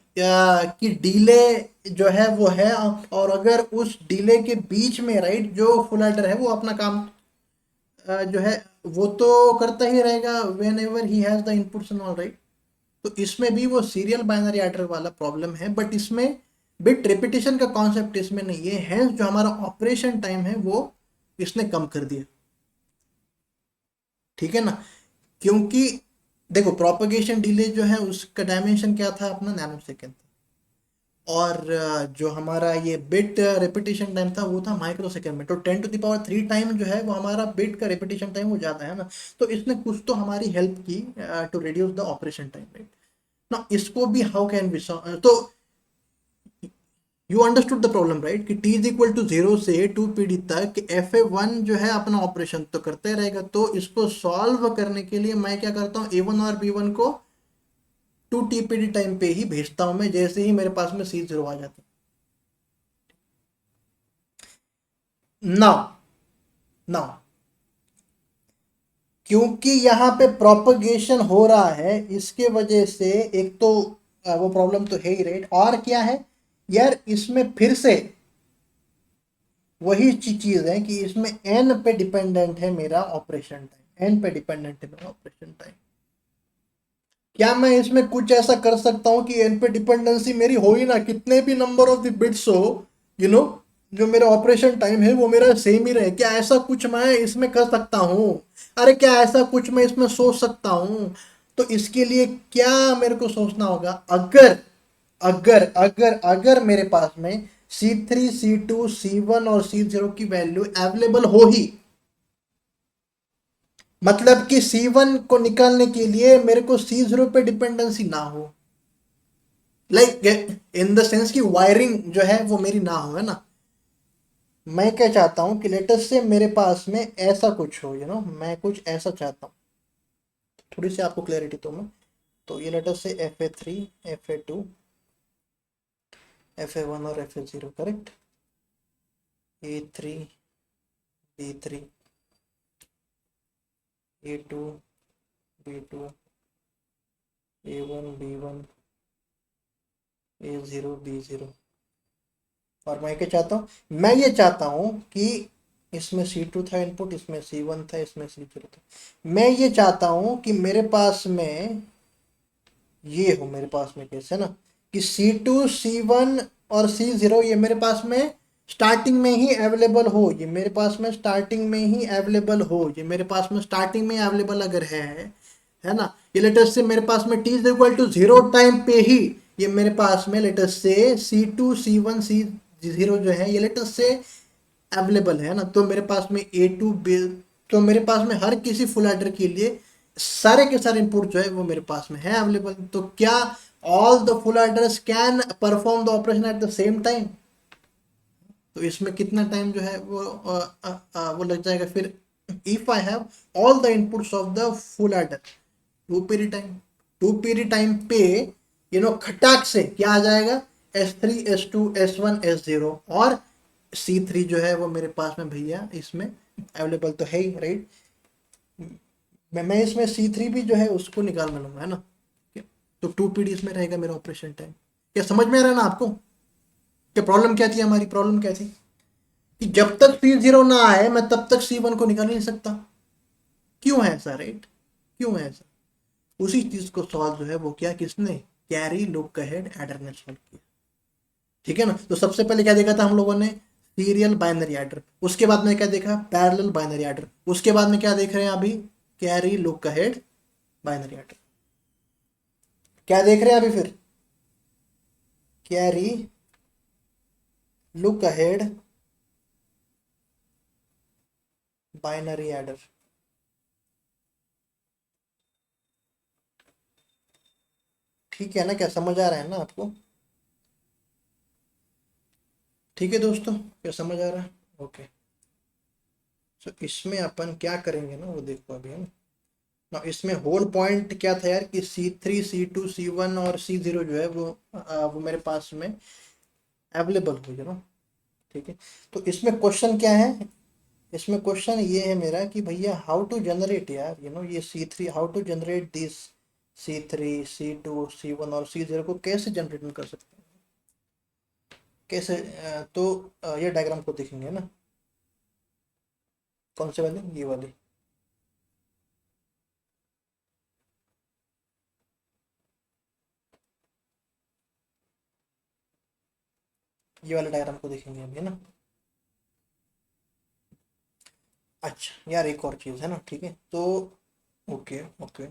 कि डिले जो है वो है, और अगर उस डिले के बीच में, राइट, जो फुल एडर है वो अपना काम जो है वो तो करता ही रहेगा when ever he has the inputs and all, right. तो इसमें भी वो सीरियल बाइनरी एडर वाला प्रॉब्लम है, बट इसमें बिट रिपीटिशन का कॉन्सेप्ट इसमें नहीं है, हैंस जो हमारा ऑपरेशन टाइम है वो इसने कम कर दिया, ठीक है ना। क्योंकि देखो प्रोपगेशन डिले जो है उसका डायमेंशन क्या था अपना, नैनो सेकेंड। और जो हमारा ये बिट रेपिटेशन टाइम था वो था माइक्रो सेकेंड में। तो 10⁻³ टाइम जो है वो हमारा बिट का रेपिटेशन टाइम वो ज़्यादा है ना। तो इसने कुछ तो हमारी हेल्प की to reduce the operation time, right ना। इसको भी हाउ कैन बी, तो you understood the problem right, कि t इज इक्वल टू 0 से 2 pd तक fa1 जो है अपना ऑपरेशन तो करते रहेगा। तो इसको सॉल्व करने के लिए मैं क्या करता हूँ, a1 और b1 को 2 tpd टाइम पे ही भेजता हूँ मैं, जैसे ही मेरे पास में c0 आ जाता है। नाउ नाउ क्योंकि यहाँ पे प्रोपगेशन हो रहा है, इसके वजह से एक तो वो प्रॉब्लम तो है ही, राइट। और क्या है यार, इसमें फिर से वही चीज है कि इसमें एन पे डिपेंडेंट है मेरा ऑपरेशन टाइम, एन पे डिपेंडेंट है मेरा ऑपरेशन टाइम। क्या मैं इसमें कुछ ऐसा कर सकता हूँ कि एन पे डिपेंडेंसी मेरी हो ही ना, कितने भी नंबर ऑफ द बिट्स हो, यू नो, जो मेरा ऑपरेशन टाइम है वो मेरा सेम ही रहे? क्या ऐसा कुछ मैं इसमें कर सकता हूँ? अरे क्या ऐसा कुछ मैं इसमें सोच सकता हूँ? तो इसके लिए क्या मेरे को सोचना होगा, अगर अगर अगर अगर मेरे पास में C3 C2 C1 और C0 की वैल्यू अवेलेबल हो ही, मतलब कि C1 को निकालने के लिए मेरे को C0 पे डिपेंडेंसी ना हो, लाइक इन द सेंस कि वायरिंग जो है वो मेरी ना हो, है ना। मैं क्या चाहता हूँ कि लेटेस्ट से मेरे पास में ऐसा कुछ हो, मैं कुछ ऐसा चाहता हूँ। थोड़ी सी आपको क्लैरिटी तो मैं, तो ये लेटेस्ट से FA3 FA2 FA1 और FA0, correct. A3 B3 A2 B2 A1 B1 A0 B0। और मैं क्या चाहता हूँ, मैं ये चाहता हूँ कि इसमें C2 था इनपुट, इसमें C1 था, इसमें C0 था। मैं ये चाहता हूँ कि मेरे पास में ये हो, मेरे पास में कैसे ना, कि C2 C1 और C0 ये मेरे पास में स्टार्टिंग में ही अवेलेबल हो, ये मेरे पास में स्टार्टिंग में ही अवेलेबल हो, ये मेरे पास में स्टार्टिंग में अवेलेबल अगर है ना। ये लेटेस्ट से मेरे पास में t is equal to 0 time पे ही ये मेरे पास में लेटेस्ट से C2 C1 C0 जो है ये लेटेस्ट से अवेलेबल है ना। तो मेरे पास में A2 तो मेरे पास में हर किसी फुल एडर के लिए सारे के सारे इनपुट जो है वो मेरे पास में है अवेलेबल। तो क्या all the full aiders can perform the operation at the same time? तो इसमें कितना टाइम जो है वो लग जाएगा फिर, if I have all the inputs of the full adder 2 period time, 2 period time पे खटाक से क्या आ जाएगा, S3 S2 S1 S0 और C3 जो है वो मेरे पास में भैया इसमें अवेलेबल तो है ही, राइट। मैं इसमें C3 भी जो है उसको निकाल में लूंगा, है ना। ठीक है? तो 2 पीडी इसमें रहेगा मेरा ऑपरेशन टाइम। क्या समझ में आ रहा है ना आपको? क्या प्रॉब्लम क्या थी, हमारी प्रॉब्लम क्या थी, कि जब तक C0 ना आए मैं तब तक C1 को निकाल ही नहीं सकता। क्यों है ऐसा, राइट? क्यों है ऐसा? उसी चीज को सॉल्व जो है वो क्या, किसने, कैरी लुक अहेड एडर ने सॉल्व किया। ठीक है ना। तो सबसे पहले क्या देखा था हम लोगों ने, सीरियल बाइनरी एडर। उसके बाद में क्या देखा, पैरेलल बाइनरी एडर। उसके बाद में क्या देख रहे हैं अभी, carry look ahead binary adder. क्या देख रहे हैं अभी फिर, carry look ahead binary adder. ठीक है ना, क्या समझ आ रहा है ना आपको? ठीक है दोस्तों, क्या समझ आ रहा है? ओके। तो इसमें अपन क्या करेंगे ना वो देखो अभी, है ना। ना इसमें होल पॉइंट क्या था यार, कि C3 C2 C1 और C0 जो है वो मेरे पास में अवेलेबल हो, ठीक है। तो इसमें क्वेश्चन क्या है, इसमें क्वेश्चन ये है मेरा कि भैया हाउ टू जनरेट यार, ये C3, how to generate this C3 C2 C1 और C0 को कैसे जनरेट कर सकते हैं, कैसे तो ये डायग्राम को देखेंगे ना। कौन से वाली, ये वाली। ये वाले डायग्राम को देखेंगे अभी, है ना। अच्छा यार, एक और चीज़ है ना, ठीक है। तो ओके ओके।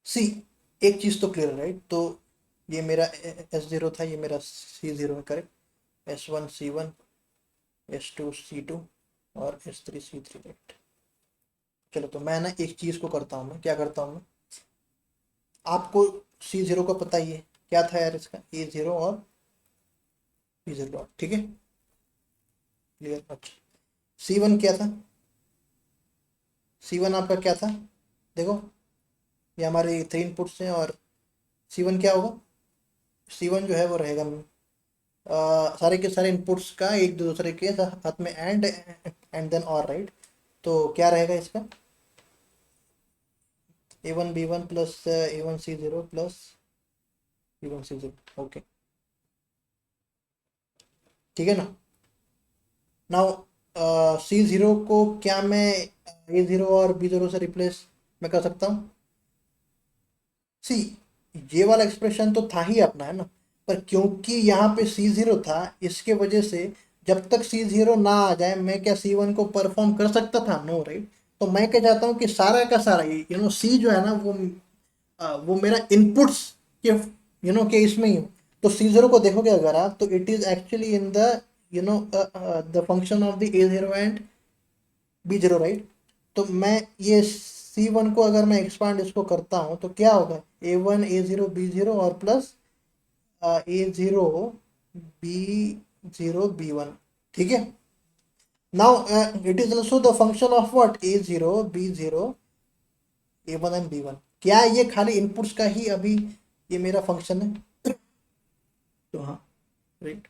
सी, एक चीज तो क्लियर है राइट, तो ये मेरा S0 था, ये मेरा C0 है, correct. S1 C1, S2 C2 और S3 C3, राइट। चलो तो मैं ना एक चीज को करता हूँ, मैं क्या करता हूँ मैं, आपको C0 का पता ही है क्या था यार, इसका A0 और B0 डॉट, ठीक है, क्लियर। अच्छा, C1 क्या था, C1 आपका क्या था, देखो ये हमारे 3 इनपुट्स हैं, और C1 क्या होगा, C1 जो है वो रहेगा सारे के सारे इनपुट्स का एक दूसरे के साथ में एंड देन और, राइट। तो क्या रहेगा इसका, A1 B1 plus A1 C0 plus B1 C0, okay, ठीक है ना। नाउ C0 को क्या मैं A0 और B0 से रिप्लेस मैं कर सकता हूँ, सी, ये वाला एक्सप्रेशन तो था ही अपना, है ना, पर क्योंकि यहाँ पे C0 था, इसके वजह से जब तक C0 ना आ जाए मैं क्या C1 को परफॉर्म कर सकता था, नो, राइट। तो मैं क्या चाहता हूँ कि सारा का सारा C जो है ना वो मेरा इनपुट्स के के इसमें ही हो। तो C0 को देखोगे अगर आप, तो it is actually in the the function of the A0 and B0, right. तो मैं ये C1 को अगर मैं एक्सपांड इसको करता हूँ तो क्या होगा, A1 A0 B0 और प्लस A0 B0 B1, ठीक है। Now it is also the function of what, A0 B0 A1 and B1। क्या ये खाली इनपुट्स का ही अभी ये मेरा फंक्शन है, तो हाँ, राइट।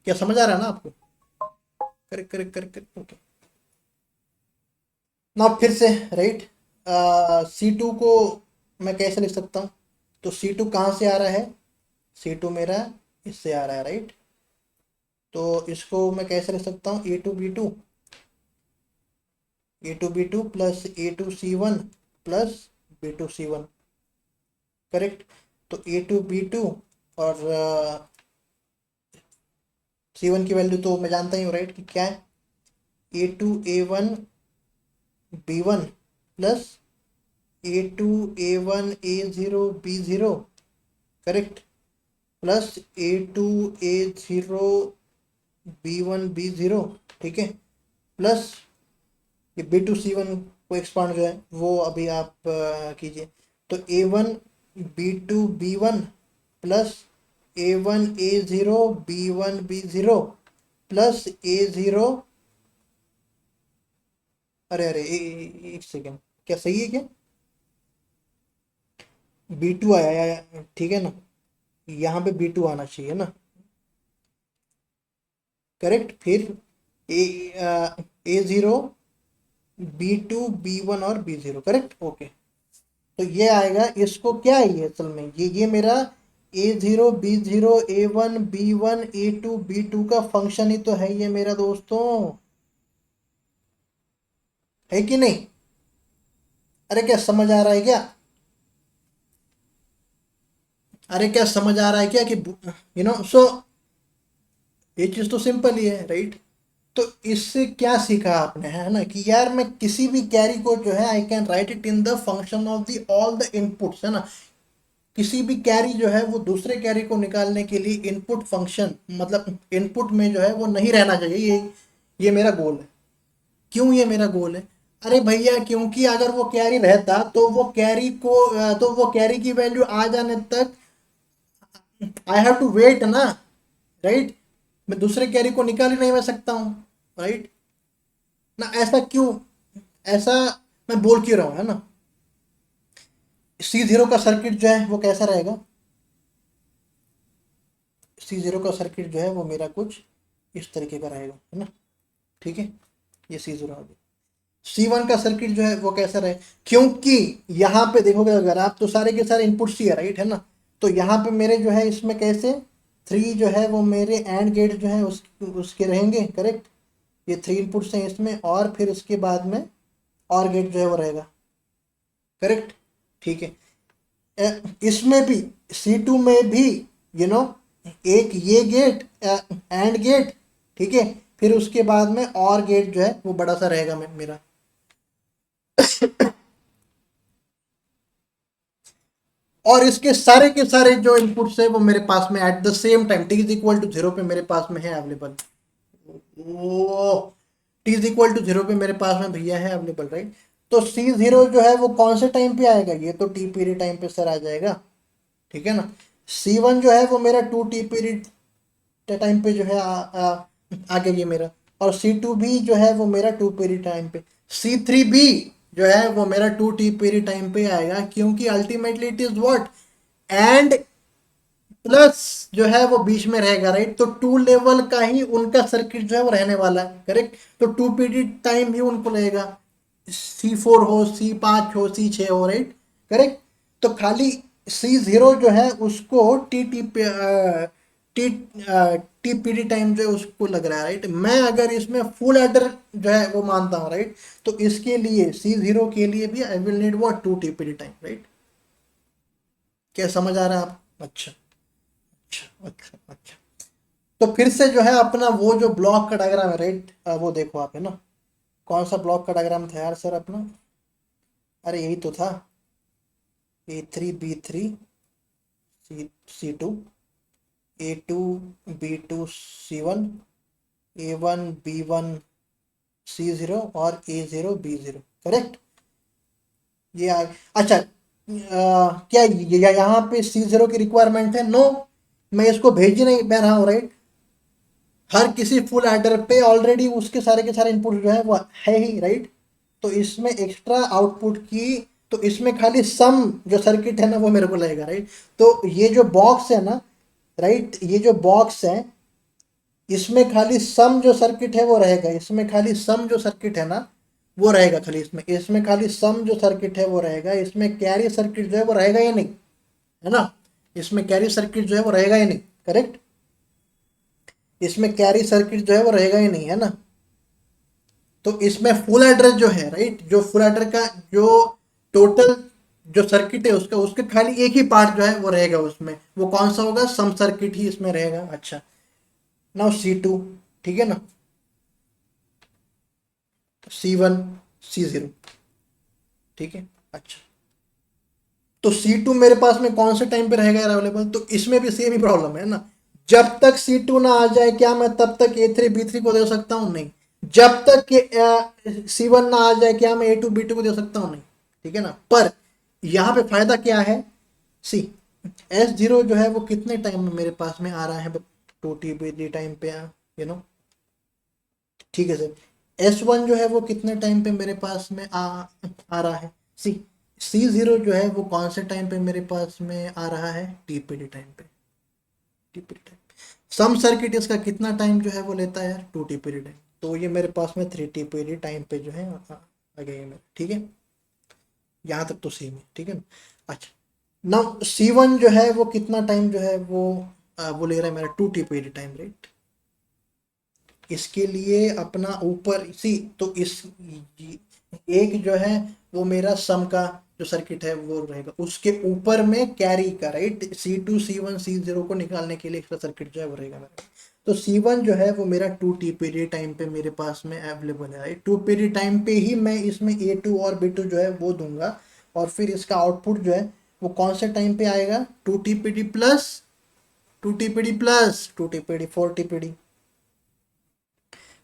क्या समझ आ रहा है ना आपको, correct correct correct correct, okay. ना फिर से, राइट, C2 को मैं कैसे लिख सकता हूँ, तो C2 कहाँ से आ रहा है, C2 मेरा इससे आ रहा है, राइट। तो इसको मैं कैसे लिख सकता हूँ, A2 B2 plus A2 C1 plus B2 C1, correct. तो A2 B2 और C1 की वैल्यू तो मैं जानता ही हूँ, राइट, कि क्या है, A2 A1 B1 plus A2 A1 A0 B0, correct, plus A2 A0 B1 B0, ठीक है, प्लस ये B2 C1 को एक्सपांड जो है वो अभी आप कीजिए। तो A1 B2 B1 plus A1 A0 B1 B0 plus A0, अरे अरे एक सेकेंड, क्या सही है क्या, B2 आया, ठीक है ना, यहाँ पे B2 आना चाहिए ना, करेक्ट। फिर A0 B2 B1 और B0, करेक्ट, ओके। तो ये आएगा, इसको क्या है ये असल में, ये मेरा A0 B0 A1 B1 A2 B2 का फंक्शन ही तो है ये मेरा दोस्तों, है कि नहीं। अरे क्या समझ आ रहा है क्या, अरे क्या समझ आ रहा है क्या कि सो ये चीज तो सिंपल ही है, राइट। तो इससे क्या सीखा आपने, है ना, कि यार मैं किसी भी कैरी को जो है I can write it in the function of the all the inputs, है ना। किसी भी कैरी जो है वो दूसरे कैरी को निकालने के लिए इनपुट फंक्शन, मतलब इनपुट में जो है वो नहीं रहना चाहिए, ये मेरा गोल है। क्यों ये मेरा गोल है, अरे भैया क्योंकि अगर वो कैरी रहता तो वो कैरी को तो वो कैरी की वैल्यू आ जाने तक आई हैव टू वेट ना, राइट। मैं दूसरे कैरी को निकाल ही नहीं मैं सकता हूँ, राइट ना। ऐसा क्यों, ऐसा मैं बोल क्यों रहा हूँ, है ना। C0 का सर्किट जो है वो कैसा रहेगा, C0 का सर्किट जो है वो मेरा कुछ इस तरीके का रहेगा, है ना, ठीक है। ये C0 आ गया। C1 का सर्किट जो है वो कैसा रहे, क्योंकि यहाँ पे देखोगे अगर आप, तो सारे के सारे इनपुट्स ही है, राइट, है ना। तो यहाँ पे मेरे जो है इसमें कैसे 3 जो है वो मेरे एंड गेट जो है उसके रहेंगे, करेक्ट। ये 3 इनपुट्स हैं इसमें, और फिर उसके बाद में और गेट जो है वो रहेगा, करेक्ट, ठीक है। इसमें भी C2 में भी यू नो एक ये गेट एंड गेट, ठीक है, फिर उसके बाद में और गेट जो है वो बड़ा सा रहेगा मेरा। और इसके सारे के सारे जो इनपुट्स है वो मेरे पास में at the same time T is equal to zero पे मेरे पास में है available. Oh, T is equal to zero पे मेरे पास में भैया है अवेलेबल, राइट। तो सी जीरो जो है वो कौन से टाइम पे आएगा, ये तो टी पीरियड टाइम पे सर आ जाएगा, ठीक है ना। सी वन जो है वो मेरा टू टी पीरियड टाइम पे जो है आ गया ये मेरा। और सी टू भी जो है वो मेरा टू पीरियड टाइम पे। सी थ्री भी जो है वो मेरा टू टी पीरियड टाइम पे आएगा, क्योंकि ultimately it is what, and plus जो है वो बीच में रहेगा, राइट। तो टू लेवल का ही उनका सर्किट जो है वो रहने वाला है, करेक्ट। तो टू पीरियड टाइम ही उनको रहेगा, सी फोर हो, सी पाँच हो, सी छः हो, राइट, करेक्ट। तो खाली सी जीरो जो है उसको टी टी पे T T P D time जो है उसको लग रहा है, राइट। मैं अगर इसमें फुल एडर जो है वो मानता हूँ, राइट, तो इसके लिए सी जीरो के लिए भी I will need what, two T P D time, right. क्या समझ आ रहा है आप? अच्छा अच्छा अच्छा अच्छा। तो फिर से जो है अपना वो जो ब्लॉक का डायग्राम है, राइट, वो देखो आप, है ना। कौन सा ब्लॉक का डायग्राम था यार सर अपना? अरे यही तो था, A3 B3 C2, A2 B2 C1, A1 B1 C0 और A0 B0, करेक्ट। ये अच्छा, क्या यहाँ पे C0 की रिक्वायरमेंट है? नो, मैं इसको भेज ही नहीं पा रहा हूँ, राइट। हर किसी फुल एडर पे ऑलरेडी उसके सारे के सारे इनपुट जो है वो है ही, राइट। तो इसमें एक्स्ट्रा आउटपुट की, तो इसमें खाली सम जो सर्किट है ना वो मेरे को लगेगा, राइट। तो ये जो बॉक्स है ना, राइट, ये जो बॉक्स है इसमें खाली सम जो सर्किट है वो रहेगा, इसमें खाली सम जो सर्किट है ना वो रहेगा, खाली इसमें इसमें खाली सम जो सर्किट है वो रहेगा, इसमें कैरी सर्किट जो है वो रहेगा ही नहीं, है ना। इसमें कैरी सर्किट जो है वो रहेगा ही नहीं, करेक्ट। इसमें कैरी सर्किट जो है वो रहेगा ही नहीं, है ना। तो इसमें फुल एड्रेस जो है, राइट, जो फुल एड्रेस का जो टोटल जो सर्किट है उसका, उसके खाली एक ही पार्ट जो है वो रहेगा उसमें, वो कौन सा होगा, सम सर्किट ही इसमें रहेगा। अच्छा, नाउ C2, ठीक है ना, C1 C0, ठीक है। अच्छा, तो C2 मेरे पास में कौन से टाइम पे रहेगा अवेलेबल, तो इसमें भी सेम ही प्रॉब्लम है ना। जब तक C2 ना आ जाए क्या मैं तब तक A3 B3 को दे सकता हूँ? नहीं। जब तक C1 ना आ जाए क्या मैं A2 B2 को दे सकता हूँ? नहीं, ठीक है ना। पर यहाँ पे फायदा क्या है, सी S0 जो है वो कितने टाइम में मेरे पास में आ रहा है, 2 TBD टाइम पे, यू नो, ठीक है सर। S1 जो है वो कितने टाइम पे मेरे पास में आ रहा है, सी C0 जो है वो कौन से टाइम पे मेरे पास में आ रहा है, TPD टाइम पे, TPD टाइम। सम सर्किट इसका कितना टाइम जो है वो लेता है यार, 2 TPD टाइम। तो ये मेरे पास में 3 TPD टाइम पे जो है आ गया ये मेरा, ठीक है। यहाँ तक तो सेम है, ठीक है ना। अच्छा, ना C1 जो है वो कितना टाइम जो है वो ले रहा है मेरा, 2 TPD टाइम, राइट। इसके लिए अपना ऊपर सी, तो इस एक जो है वो मेरा सम का जो सर्किट है वो रहेगा, उसके ऊपर में कैरी का, राइट, C2 C1 C0 को निकालने के लिए एक्स्ट्रा सर्किट जो है वो रहेगा मेरा। तो C1 जो है वो मेरा 2 TPD टाइम पे मेरे पास में अवेलेबल है, राइट। 2 पीरियड टाइम पे ही मैं इसमें A2 और B2 जो है वो दूंगा, और फिर इसका आउटपुट जो है वो कौन से टाइम पे आएगा, 2 TPD प्लस 2 TPD 4 TPD।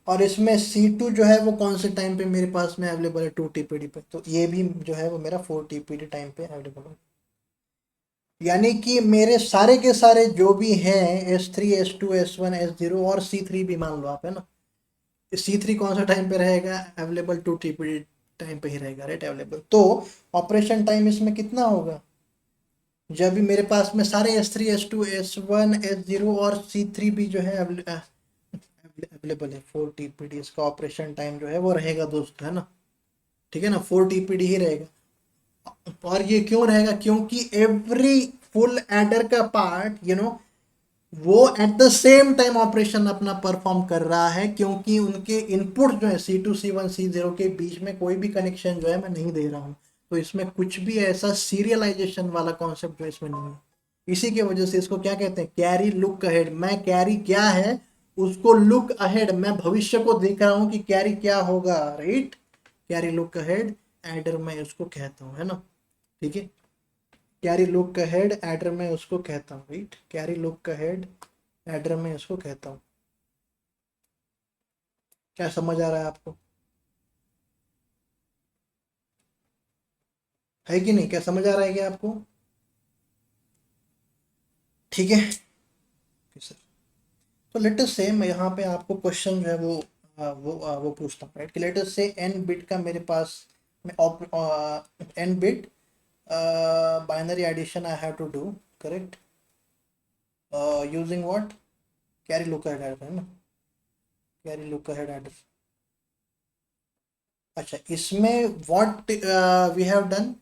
और इसमें C2 जो है वो कौन से टाइम पे मेरे पास में अवेलेबल है, 2 TPD पे, तो ये भी जो है वो मेरा 4 TPD टाइम पे अवेलेबल है। यानी कि मेरे सारे के सारे जो भी हैं, S3 S2 S1 S0 और C3 भी मान लो आप, है ना। C3 कौन सा टाइम पे रहेगा अवेलेबल, 2 TPD टाइम पे ही रहेगा, राइट, अवेलेबल। तो ऑपरेशन टाइम इसमें कितना होगा, जब भी मेरे पास में सारे S3 S2 S1 S0 और C3 भी जो है अवेलेबल है, 4 TPD इसका ऑपरेशन टाइम जो है वो रहेगा दोस्त, है ना, ठीक है ना, 4 TPD ही रहेगा। और ये क्यों रहेगा, क्योंकि एवरी फुल एडर का पार्ट, वो eight the same time operation अपना परफॉर्म कर रहा है, क्योंकि उनके इनपुट जो है C2 C1 C0 के बीच में कोई भी कनेक्शन जो है मैं नहीं दे रहा हूँ। तो इसमें कुछ भी ऐसा सीरियलाइजेशन वाला कॉन्सेप्ट जो इसमें नहीं है। इसी की वजह से इसको क्या कहते हैं, कैरी लुक अहेड। मैं कैरी क्या है उसको लुक अहेड, मैं भविष्य को देख रहा हूं कि कैरी क्या होगा, right. Carry look ahead adder मैं उसको कहता हूं, है ना, ठीक है। कैरी लुक अहेड एडर मैं उसको कहता हूं, right. Carry look ahead adder मैं उसको कहता हूं। क्या समझ आ रहा है आपको, है कि नहीं, क्या समझ आ रहा है क्या आपको, ठीक है सर। तो लेट अस से मैं यहाँ पे आपको क्वेश्चन जो है वो वो पूछता हूँ, राइट। लेट अस से एन बिट का मेरे पास N bit binary addition I have to do, correct, using what, carry look ahead adder, है ना, कैरी लुक अहेड एडर। अच्छा, इसमें what we have done,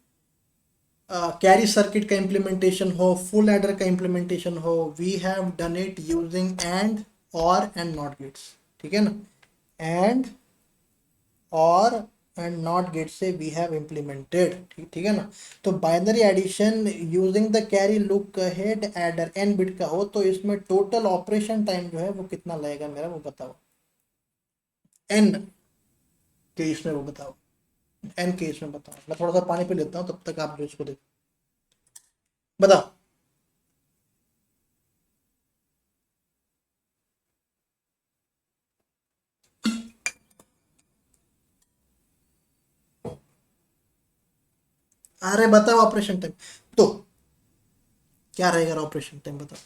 carry circuit का इम्प्लीमेंटेशन हो, फुल एडर का इम्प्लीमेंटेशन हो, we have done it using and, और एंड नॉट गेट्स, ठीक है ना। एंड और एंड नॉट गेट से वी हैव इम्प्लीमेंटेड, ठीक ठीक है ना। तो binary addition using the carry look ahead adder N bit का हो तो इसमें टोटल ऑपरेशन टाइम जो है वो कितना लगेगा मेरा, वो बताओ, एन केस में वो बताओ, एन केस में बताओ। मैं थोड़ा सा पानी पे लेता हूँ तब तक आप जो इसको देखो, बताओ। अरे बताओ ऑपरेशन टाइम, तो क्या रहेगा ऑपरेशन टाइम, बताओ।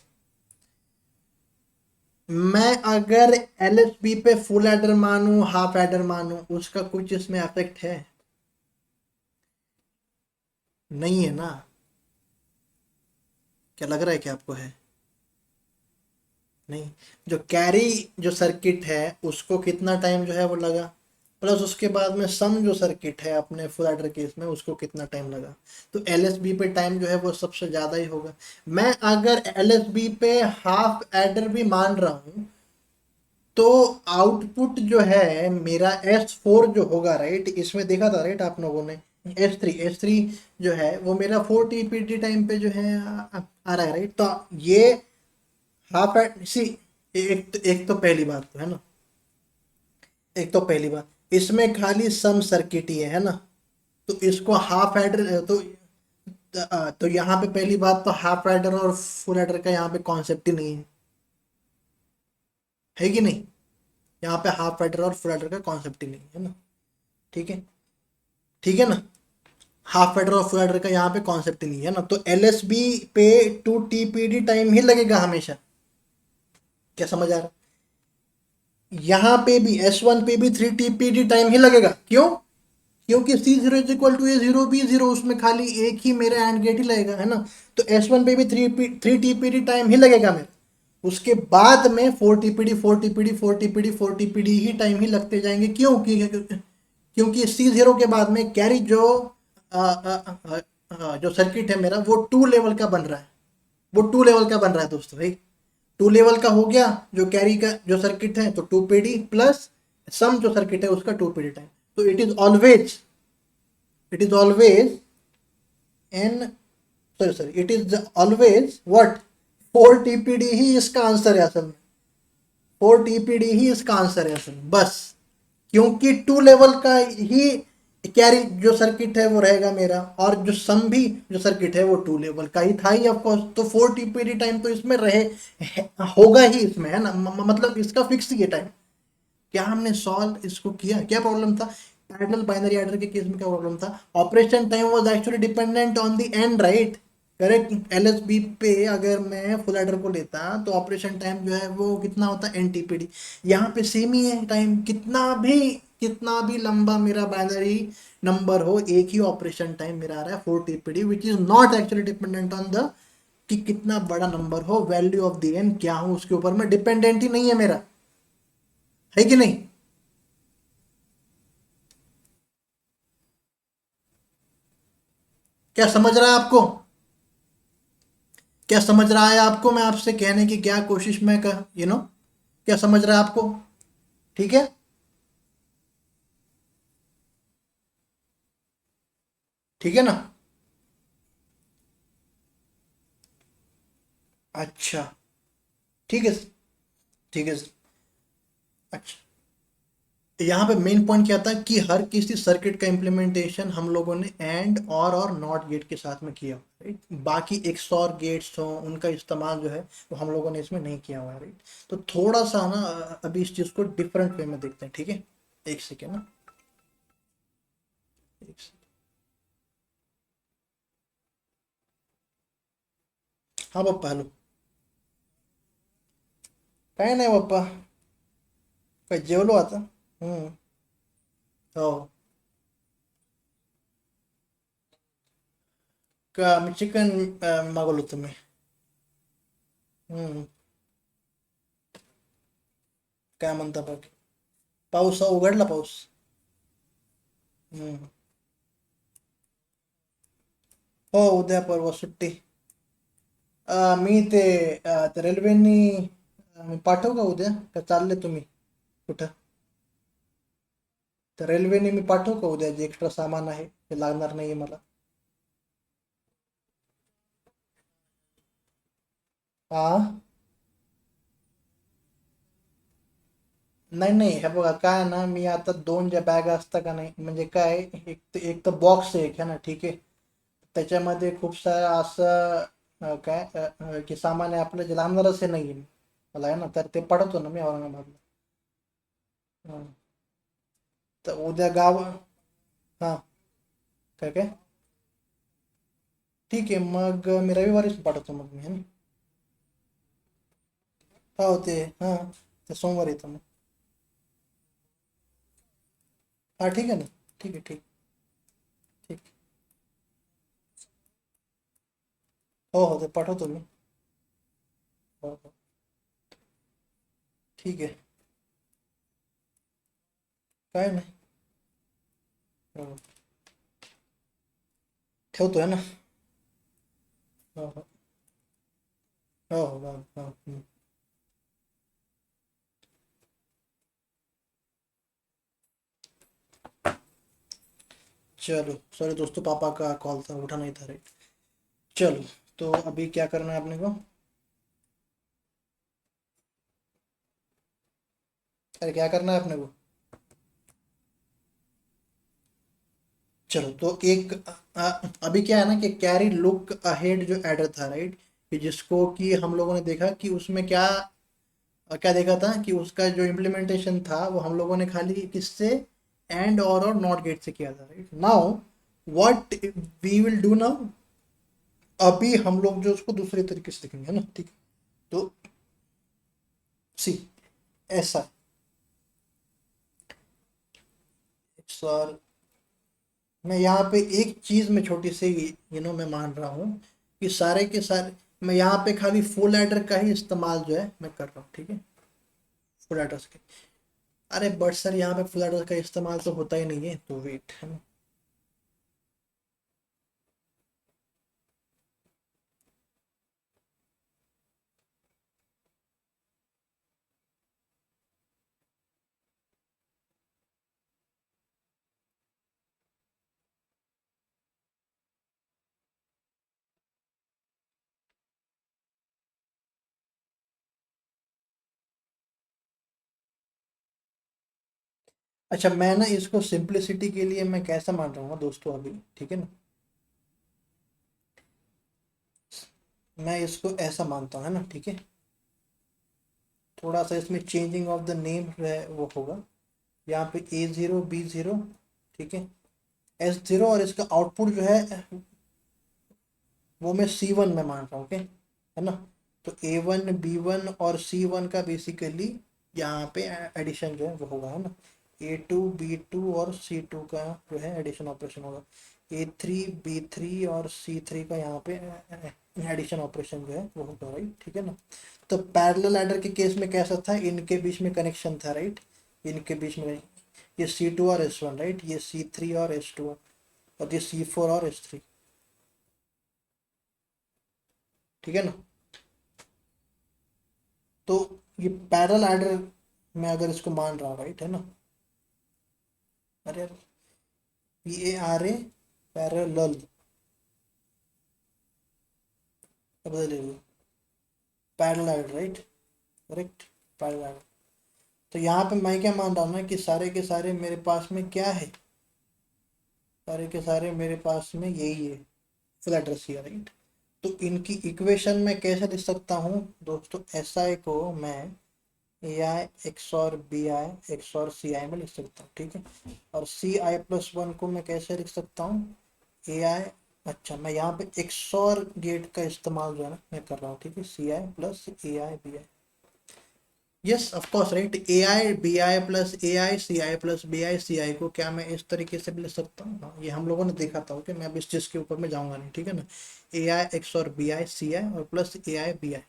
मैं अगर एलएसबी पे फुल एडर मानूं हाफ एडर मानूं उसका कुछ इसमें अफेक्ट है, नहीं है ना। क्या लग रहा है कि आपको है, नहीं। जो कैरी जो सर्किट है उसको कितना टाइम जो है वो लगा, प्लस उसके बाद में सम जो सर्किट है अपने फुल एडर केस में उसको कितना टाइम लगा, तो एलएसबी पे टाइम जो है वो सबसे ज़्यादा ही होगा। मैं अगर एलएसबी पे हाफ एडर भी मान रहा हूँ तो आउटपुट जो है मेरा S4 जो होगा, राइट, इसमें देखा था राइट आप लोगों ने, S3 जो है वो मेरा 4 TPD टाइम पे जो है आ रहा है, राइट। तो ये हाफ एड सी, एक तो पहली बात तो है ना, एक तो पहली बात इसमें खाली सम सर्किट ही है ना, तो इसको हाफ एडर तो यहाँ पे पहली बात तो हाफ एडर और फुल एडर का यहाँ पे कॉन्सेप्ट ही नहीं है कि नहीं। यहाँ पे हाफ एडर और फुल एडर का कॉन्सेप्ट ही नहीं है ना, ठीक है, ठीक है ना। हाफ एडर और फुल एडर का यहाँ पे कॉन्सेप्ट ही नहीं है ना, तो एलएसबी पे 2 TPD टाइम ही लगेगा हमेशा। क्या समझ आ रहा है, यहाँ पे भी S1 पे भी 3 TPD टाइम ही लगेगा, क्यों, क्योंकि C0 is equal to A0 B0, उसमें खाली एक ही मेरा एंड गेट ही लगेगा, है ना। तो S1 पे भी 3 TPD टाइम ही लगेगा मेरा, उसके बाद में 4 TPD 4 TPD 4 TPD 4 TPD ही टाइम ही लगते जाएंगे, क्यों, क्योंकि C0 के बाद में कैरी जो जो सर्किट है मेरा वो 2 लेवल का बन रहा है, वो 2 लेवल का बन रहा है दोस्तों भाई। 2 लेवल का हो गया जो कैरी का जो सर्किट है, तो 2 PD प्लस सम जो सर्किट है उसका 2 PD टाइम। तो it is always an, sorry it is always what, 4 TPD ही इसका आंसर है असल में, 4 TPD ही इसका आंसर है असल में, बस। क्योंकि 2 लेवल का ही कैरी जो सर्किट है वो रहेगा मेरा, और जो सम भी जो सर्किट है वो 2 लेवल का ही था ही ऑफकोर्स, तो 4 TPD टाइम तो इसमें होगा ही इसमें, है ना, मतलब इसका फिक्स ही है टाइम। क्या हमने सॉल्व इसको किया, क्या प्रॉब्लम था, पैरेलल बाइनरी एडर के केस में क्या प्रॉब्लम था, operation time was actually dependent on the end, right, correct. LSB पे अगर मैं फुल एडर को लेता तो ऑपरेशन टाइम जो है वो कितना होता है NTPD, यहाँ पे सेम ही है टाइम, कितना भी लंबा मेरा बाइनरी नंबर हो एक ही ऑपरेशन टाइम मेरा आ रहा है 4 TPD, which is not actually dependent on the कि कितना बड़ा नंबर हो, वैल्यू ऑफ द एन क्या हो उसके ऊपर में डिपेंडेंट ही नहीं है मेरा, है कि नहीं। क्या समझ रहा है आपको, क्या समझ रहा है आपको, मैं आपसे कहने की क्या कोशिश मैं कर क्या समझ रहा है आपको, ठीक है, ठीक है ना। अच्छा, ठीक है, ठीक है। अच्छा, यहाँ पे मेन पॉइंट क्या था कि हर किसी सर्किट का इम्प्लीमेंटेशन हम लोगों ने एंड और नॉट गेट के साथ में किया, राइट। बाकी एक्सॉर गेट्स हो उनका इस्तेमाल जो है वो हम लोगों ने इसमें नहीं किया हुआ है, राइट। तो थोड़ा सा ना अभी इस चीज़ को डिफरेंट वे में देखते हैं, ठीक है। एक सेकेंड ना, एक सेकेंड। हाँ पप्पा, हेलो। काय नाही पप्पा, काय जेवलो आता. हम्म. हो. का मी चिकन मागवलं होतं मी. हम्म. काय म्हणता बाकी? पाऊस उघडला पाऊस. हम्म. हो, उद्या परवा सुट्टी. मी ते रेल्वेनी पाठवू का उद्या, का चालले तुम्ही कुठं? तर रेल्वेने मी पाठवू का उद्या, जे एक्स्ट्रा सामान आहे ते लागणार नाहीये मला. हा. नाही नाही, हे बघा काय आहे ना, मी आता दोन ज्या बॅग असतात का नाही, म्हणजे काय एक तर बॉक्स आहे एक आहे ना, ठीक आहे. त्याच्यामध्ये खूप सारं असं की सामान आहे आपलं जे लागणारच आहे नाही मला, आहे ना, तर ते पाठवतो ना मी औरंगाबादला. हं. तर उद्या गाव. हा. काय काय? ठीक आहे, मग मी रविवारीच पाठवतो मग मी, है ना. हो ते, हां, ते सोमवारी येतं मग. हा, ठीक आहे ना. ठीक आहे, ठीक. ठीक. हो हो, ते पाठवतो मी. हो हो. ठीक आहे. काय नाही. हो. ठेवतोय ना. हो हो. हो हो हो हो. चलो सॉरी दोस्तों, पापा का कॉल था, उठा नहीं था, राइट। चलो, तो अभी क्या करना है अपने को? अरे क्या करना है अपने को? चलो तो एक अभी क्या है ना कि कैरी लुक अहेड जो एडर था, राइट, कि जिसको कि हम लोगों ने देखा कि उसमें क्या क्या देखा था कि उसका जो इम्प्लीमेंटेशन था वो हम लोगों ने खाली किससे, एंड और नॉट गेट से किया था, right. Now what we will do now, अभी हम लोग जो उसको दूसरे तरीके से देखेंगे, है ना, ठीक है। तो सी, ऐसा सर, मैं यहाँ पे एक चीज में छोटी सी मैं मान रहा हूँ कि सारे के सारे, मैं यहाँ पे खाली फुल एडर का ही इस्तेमाल जो है मैं कर रहा हूँ, ठीक है। फुल एडर्स के, अरे बट सर यहाँ पे फुल एडर का इस्तेमाल तो होता ही नहीं है, तो वेट, है ना। अच्छा, मैं ना इसको सिंप्लिसिटी के लिए मैं कैसा मान रहा हूँ दोस्तों अभी, ठीक है ना। मैं इसको ऐसा मानता हूँ, है ना, ठीक है। थोड़ा सा इसमें चेंजिंग ऑफ द नेम है वो होगा, यहाँ पे A0 B0, ठीक है, S0, और इसका आउटपुट जो है वो मैं C1 में मान रहा हूँ, ओके, है ना। तो A1 B1 और C1 का बेसिकली यहाँ पे एडिशन जो है वो होगा, है ना। A2 B2 और C2 का जो है एडिशन ऑपरेशन होगा। A3 B3 और C3 का यहाँ पे एडिशन ऑपरेशन जो है वो होगा, राइट, ठीक है ना। तो पैरेलल एडर के केस में कैसा था, इनके बीच में कनेक्शन था, राइट। इनके बीच में ये C2 और S1, राइट, ये C3 और S2, और ये C4 और S3, ठीक है ना। तो ये पैरेलल एडर में अगर इसको मान रहा हूँ, राइट, है ना। अरे, PARA, पैरेलल, अब ले लो। Parallel, right, correct, parallel. तो यहाँ पे मैं क्या मान रहा हूँ ना कि सारे के सारे मेरे पास में क्या है, सारे के सारे मेरे पास में यही है, फुल एड्रेस ही है, राइट। तो इनकी इक्वेशन में कैसे लिख सकता हूँ दोस्तों, एस आई को मैं ए आई एक्स और बी आई एक्स और सी आई में लिख सकता हूँ, ठीक है। और सी आई प्लस वन को मैं कैसे लिख सकता हूँ, ए आई, अच्छा मैं यहाँ पे एक्स और गेट का इस्तेमाल जो है ना मैं कर रहा हूँ, ठीक है, C I plus A I B I, yes of course, right, A I B I plus A I C I plus B I C I को क्या मैं इस तरीके से भी लिख सकता हूँ, हाँ, ये हम लोगों ने देखा था, ओके, मैं अब इस चीज़ के ऊपर में जाऊंगा नहीं, ठीक है ना। ए आई एक्स और बी आई सी आई और प्लस ए आई बी आई,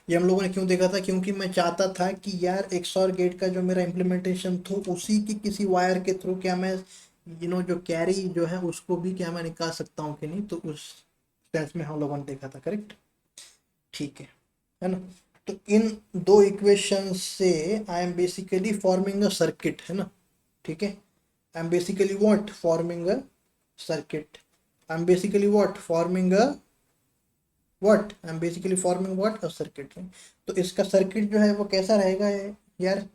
ये हम लोगों ने क्यों देखा था, क्योंकि मैं चाहता था कि यार एक्स और गेट का जो मेरा इम्प्लीमेंटेशन था उसी की किसी वायर के थ्रू क्या मैं जो कैरी जो है उसको भी क्या मैं निकाल सकता हूँ कि नहीं, तो उस सेंस में हम लोगों ने देखा था, करेक्ट, ठीक है ना। तो इन दो इक्वेशन से I am basically forming a circuit, है ना, ठीक है। I am basically what forming a circuit, I am basically what forming a what I am basically forming what a circuit. तो इसका सर्किट जो है वो कैसा रहेगा यार,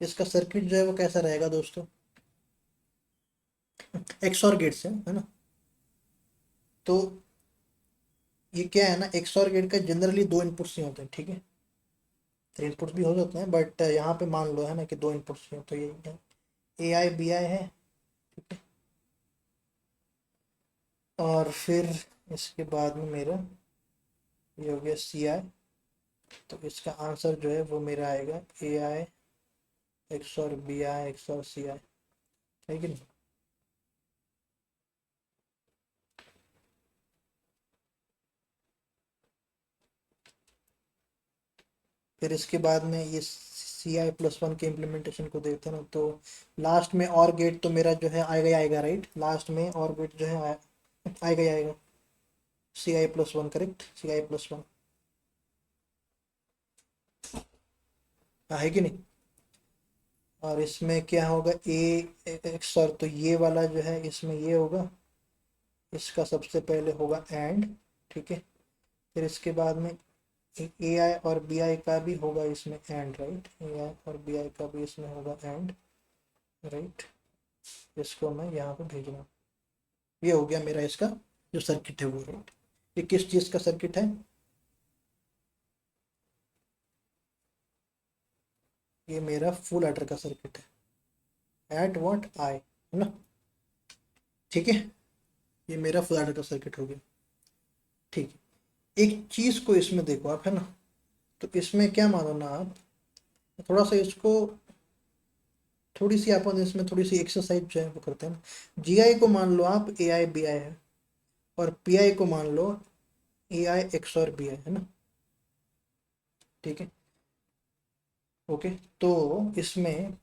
इसका सर्किट जो है वो कैसा रहेगा दोस्तों, एक्स और गेट से, है ना। तो ये क्या है ना, एक्स और गेट का जनरली दो इनपुट्स ही होते हैं, ठीक है, थ्री इनपुट्स भी हो जाते हैं, बट यहाँ पे मान लो है ना कि दो इनपुट्स ही हो, तो ये ए आई बी आई है, ठीक है। और फिर इसके बाद में मेरा ये हो गया सी आई, तो इसका आंसर जो है वो मेरा आएगा ए आई एक्स और बी आई एक्स और सी आई, है कि नहीं। फिर इसके बाद में ये सी आई प्लस वन के इम्प्लीमेंटेशन को देखते हैं ना, तो लास्ट में और गेट तो मेरा जो है आएगा ही आएगा, राइट, लास्ट में और गेट जो है आएगा ही आएगा, सी I plus one, correct, C I plus one, है कि नहीं। और इसमें क्या होगा, ए एक्स और, तो ये वाला जो है इसमें ये होगा, इसका सबसे पहले होगा एंड, ठीक है। फिर इसके बाद में ए आई और बी आई का भी होगा इसमें एंड, राइट, ए आई और बी आई का भी इसमें होगा एंड, राइट। इसको मैं यहाँ पे भेज रहा हूँ, ये हो गया मेरा इसका जो सर्किट है वो, राइट। ये किस चीज़ का सर्किट है, ये मेरा फुल एडर का सर्किट है, एट व्हाट आई, है ना, ठीक है। ये मेरा फुल एडर का सर्किट हो गया, ठीक है। एक चीज़ को इसमें देखो आप, है ना, तो इसमें क्या मानो ना आप, थोड़ा सा इसको, थोड़ी सी अपन इसमें थोड़ी सी एक्सरसाइज जो है वो करते हैं ना। जी आई को मान लो आप ए आई बी आई है, और पी आई को मान लो ए आई एक्स और बी आई, है ना, ठीक है, ओके। तो इसमें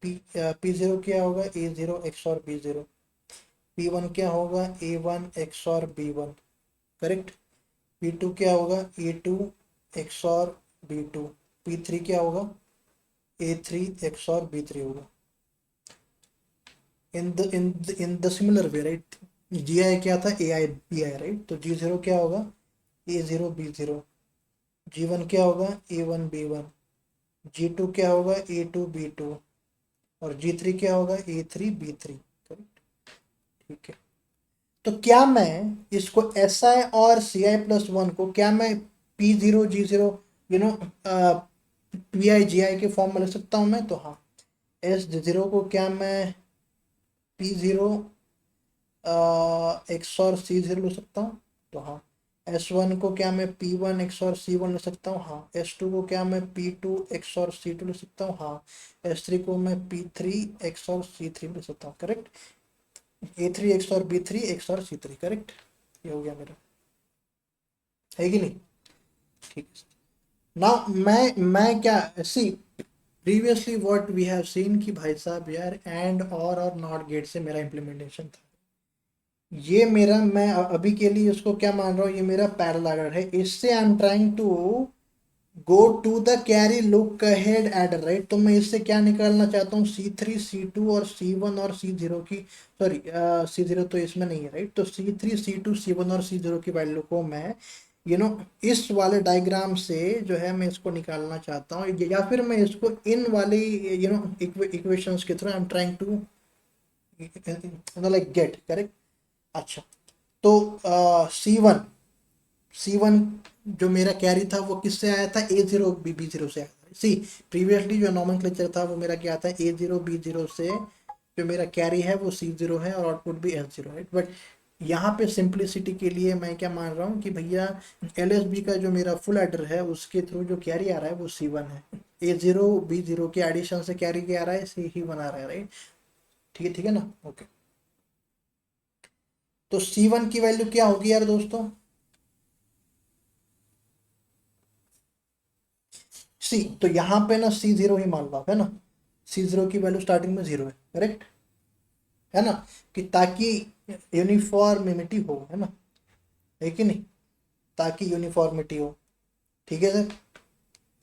पी ज़ीरो क्या होगा, ए ज़ीरो एक्स और बी ज़ीरो, पी वन क्या होगा, ए वन एक्स और B one, correct. P two क्या होगा, ए टू एक्स और बी टू, पी थ्री क्या होगा, ए थ्री एक्स और बी थ्री होगा, in the similar way, right. G I क्या था, ए आई बी आई, राइट, तो जी ज़ीरो क्या होगा, A zero B zero, G one क्या होगा, A one B one, G two क्या होगा, ए टू बी टू, और जी थ्री क्या होगा, A three B three, correct, ठीक है। तो क्या मैं इसको एस आई और सी आई प्लस वन को क्या मैं P zero G zero you know P I G I के फॉर्म में लिख सकता हूँ मैं, तो हाँ। एस ज़ीरो को क्या मैं पी ज़ीरो एक्स और सी ज़ीरो लिख सकता हूँ, तो हाँ। एस वन को क्या मैं पी वन एक्स और सी वन लिख सकता हूँ, हाँ। एस टू को क्या मैं पी टू एक्स और सी टू लिख सकता हूँ, हाँ। एस थ्री को मैं पी थ्री एक्स और सी थ्री लिख सकता हूँ, करेक्ट। ए थ्री एक्स और बी थ्री एक्स और सी थ्री, करेक्ट, ये हो गया मेरा, है कि नहीं, ठीक है ना। मैं क्या, see previously what we have seen कि भाई साहब यार एंड और नॉट गेट से मेरा इम्प्लीमेंटेशन था, ये मेरा, मैं अभी के लिए इसको क्या मान रहा हूँ, ये मेरा पैरेलल है, इससे I am trying to go to the carry look ahead adder, right. तो मैं इससे क्या निकालना चाहता हूँ, C3 C2 और C1 और C0 की, सॉरी C0 तो इसमें नहीं है, राइट। तो C3 C2 C1 और C0 की वैल्यू को मैं इस वाले डायग्राम से जो है मैं इसको निकालना चाहता हूँ, या फिर मैं इसको इन वाली इक्वेशंस के through I am trying to like get correct. अच्छा, तो C1 जो मेरा कैरी था वो किससे आया था, A0 B0 से आया था। सी प्रीवियसली जो नॉमेनक्लेचर था वो मेरा क्या था, A0 B0 से जो मेरा कैरी है वो C0 है और आउटपुट भी S0 है। बट यहाँ पे सिंप्लिसिटी के लिए मैं क्या मान रहा हूँ कि भैया LSB का जो मेरा फुल एडर है उसके थ्रू जो कैरी आ रहा है वो C1 है, A0 B0 के एडिशन से कैरी क्या आ रहा है, C1 आ रहा है, राइट। ठीक है ना, ओके। तो C1 की वैल्यू क्या होगी यार दोस्तों, सी, तो यहाँ पे ना C0 ही मान लो आप, है ना। C0 की वैल्यू स्टार्टिंग में 0 है, करेक्ट है ना, कि ताकि यूनिफॉर्मिटी हो, है ना, है कि नहीं, ताकि यूनिफॉर्मिटी हो। ठीक है सर।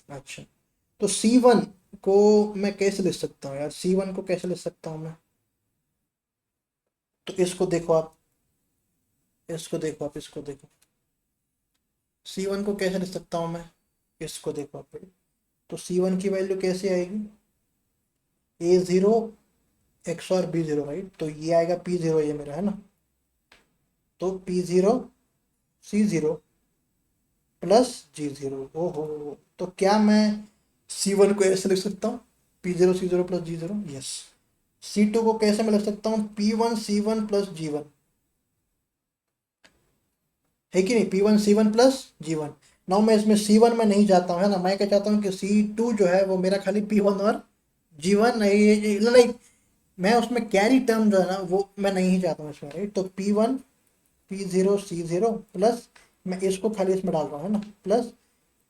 अच्छा, तो C1 को मैं कैसे लिख सकता हूँ यार, C1 को कैसे लिख सकता हूँ मैं, तो इसको देखो आप, इसको देखो, C1 को कैसे लिख सकता हूँ मैं, इसको देखो आप। तो C1 की वैल्यू कैसे आएगी, A0 एक्स और B0, राइट। तो ये आएगा P0, ये मेरा है ना। तो P0 C0 प्लस G0, ओहो। तो क्या मैं C1 को ऐसे लिख सकता हूँ, P0 C0 plus G0, yes. C2 को कैसे मैं लिख सकता हूँ, P1 C1 प्लस G1, है कि नहीं, P1 C1 plus G1। Now मैं इसमें C1 में नहीं जाता हूँ, है ना, मैं क्या चाहता हूँ कि C2 जो है वो मेरा खाली P1 और G1 नहीं, नहीं, मैं उसमें कैरी टर्म जो है ना वो मैं नहीं चाहता हूँ इसमें, राइट। तो P1 P0 C0 प्लस, मैं इसको खाली इसमें डाल रहा हूँ, है ना, प्लस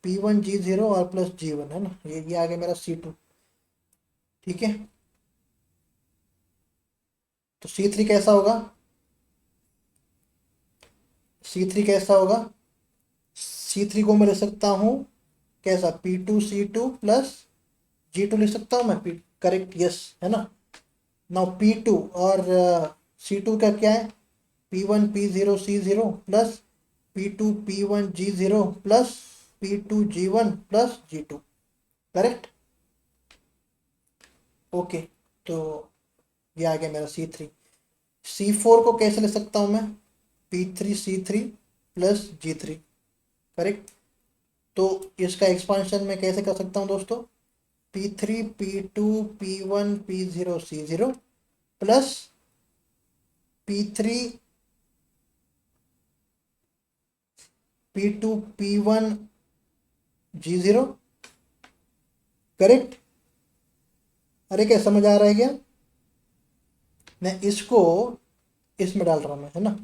P1 G0 और प्लस G1, है ना, ये आ गया मेरा C2। ठीक है, तो C3 कैसा होगा, C3 कैसा होगा, C3 को मैं लिख सकता हूँ कैसा, P2 C2 प्लस G2 लिख सकता हूँ मैं, करेक्ट, यस, है ना। नाउ P2 और C2 का क्या है, P1 P0 C0 plus P2 P1 G0 plus P2 G1 plus G2, correct, okay. तो ये आ गया मेरा C4 को कैसे ले सकता हूँ मैं, P3 C3 plus G3, correct. तो इसका एक्सपांशन मैं कैसे कर सकता हूँ दोस्तों, P3 P2 P1 P0 C0 plus P3 P2 P1 G0, correct. अरे क्या समझ आ रहा है क्या, मैं इसको इसमें डाल रहा हूँ मैं, है ना,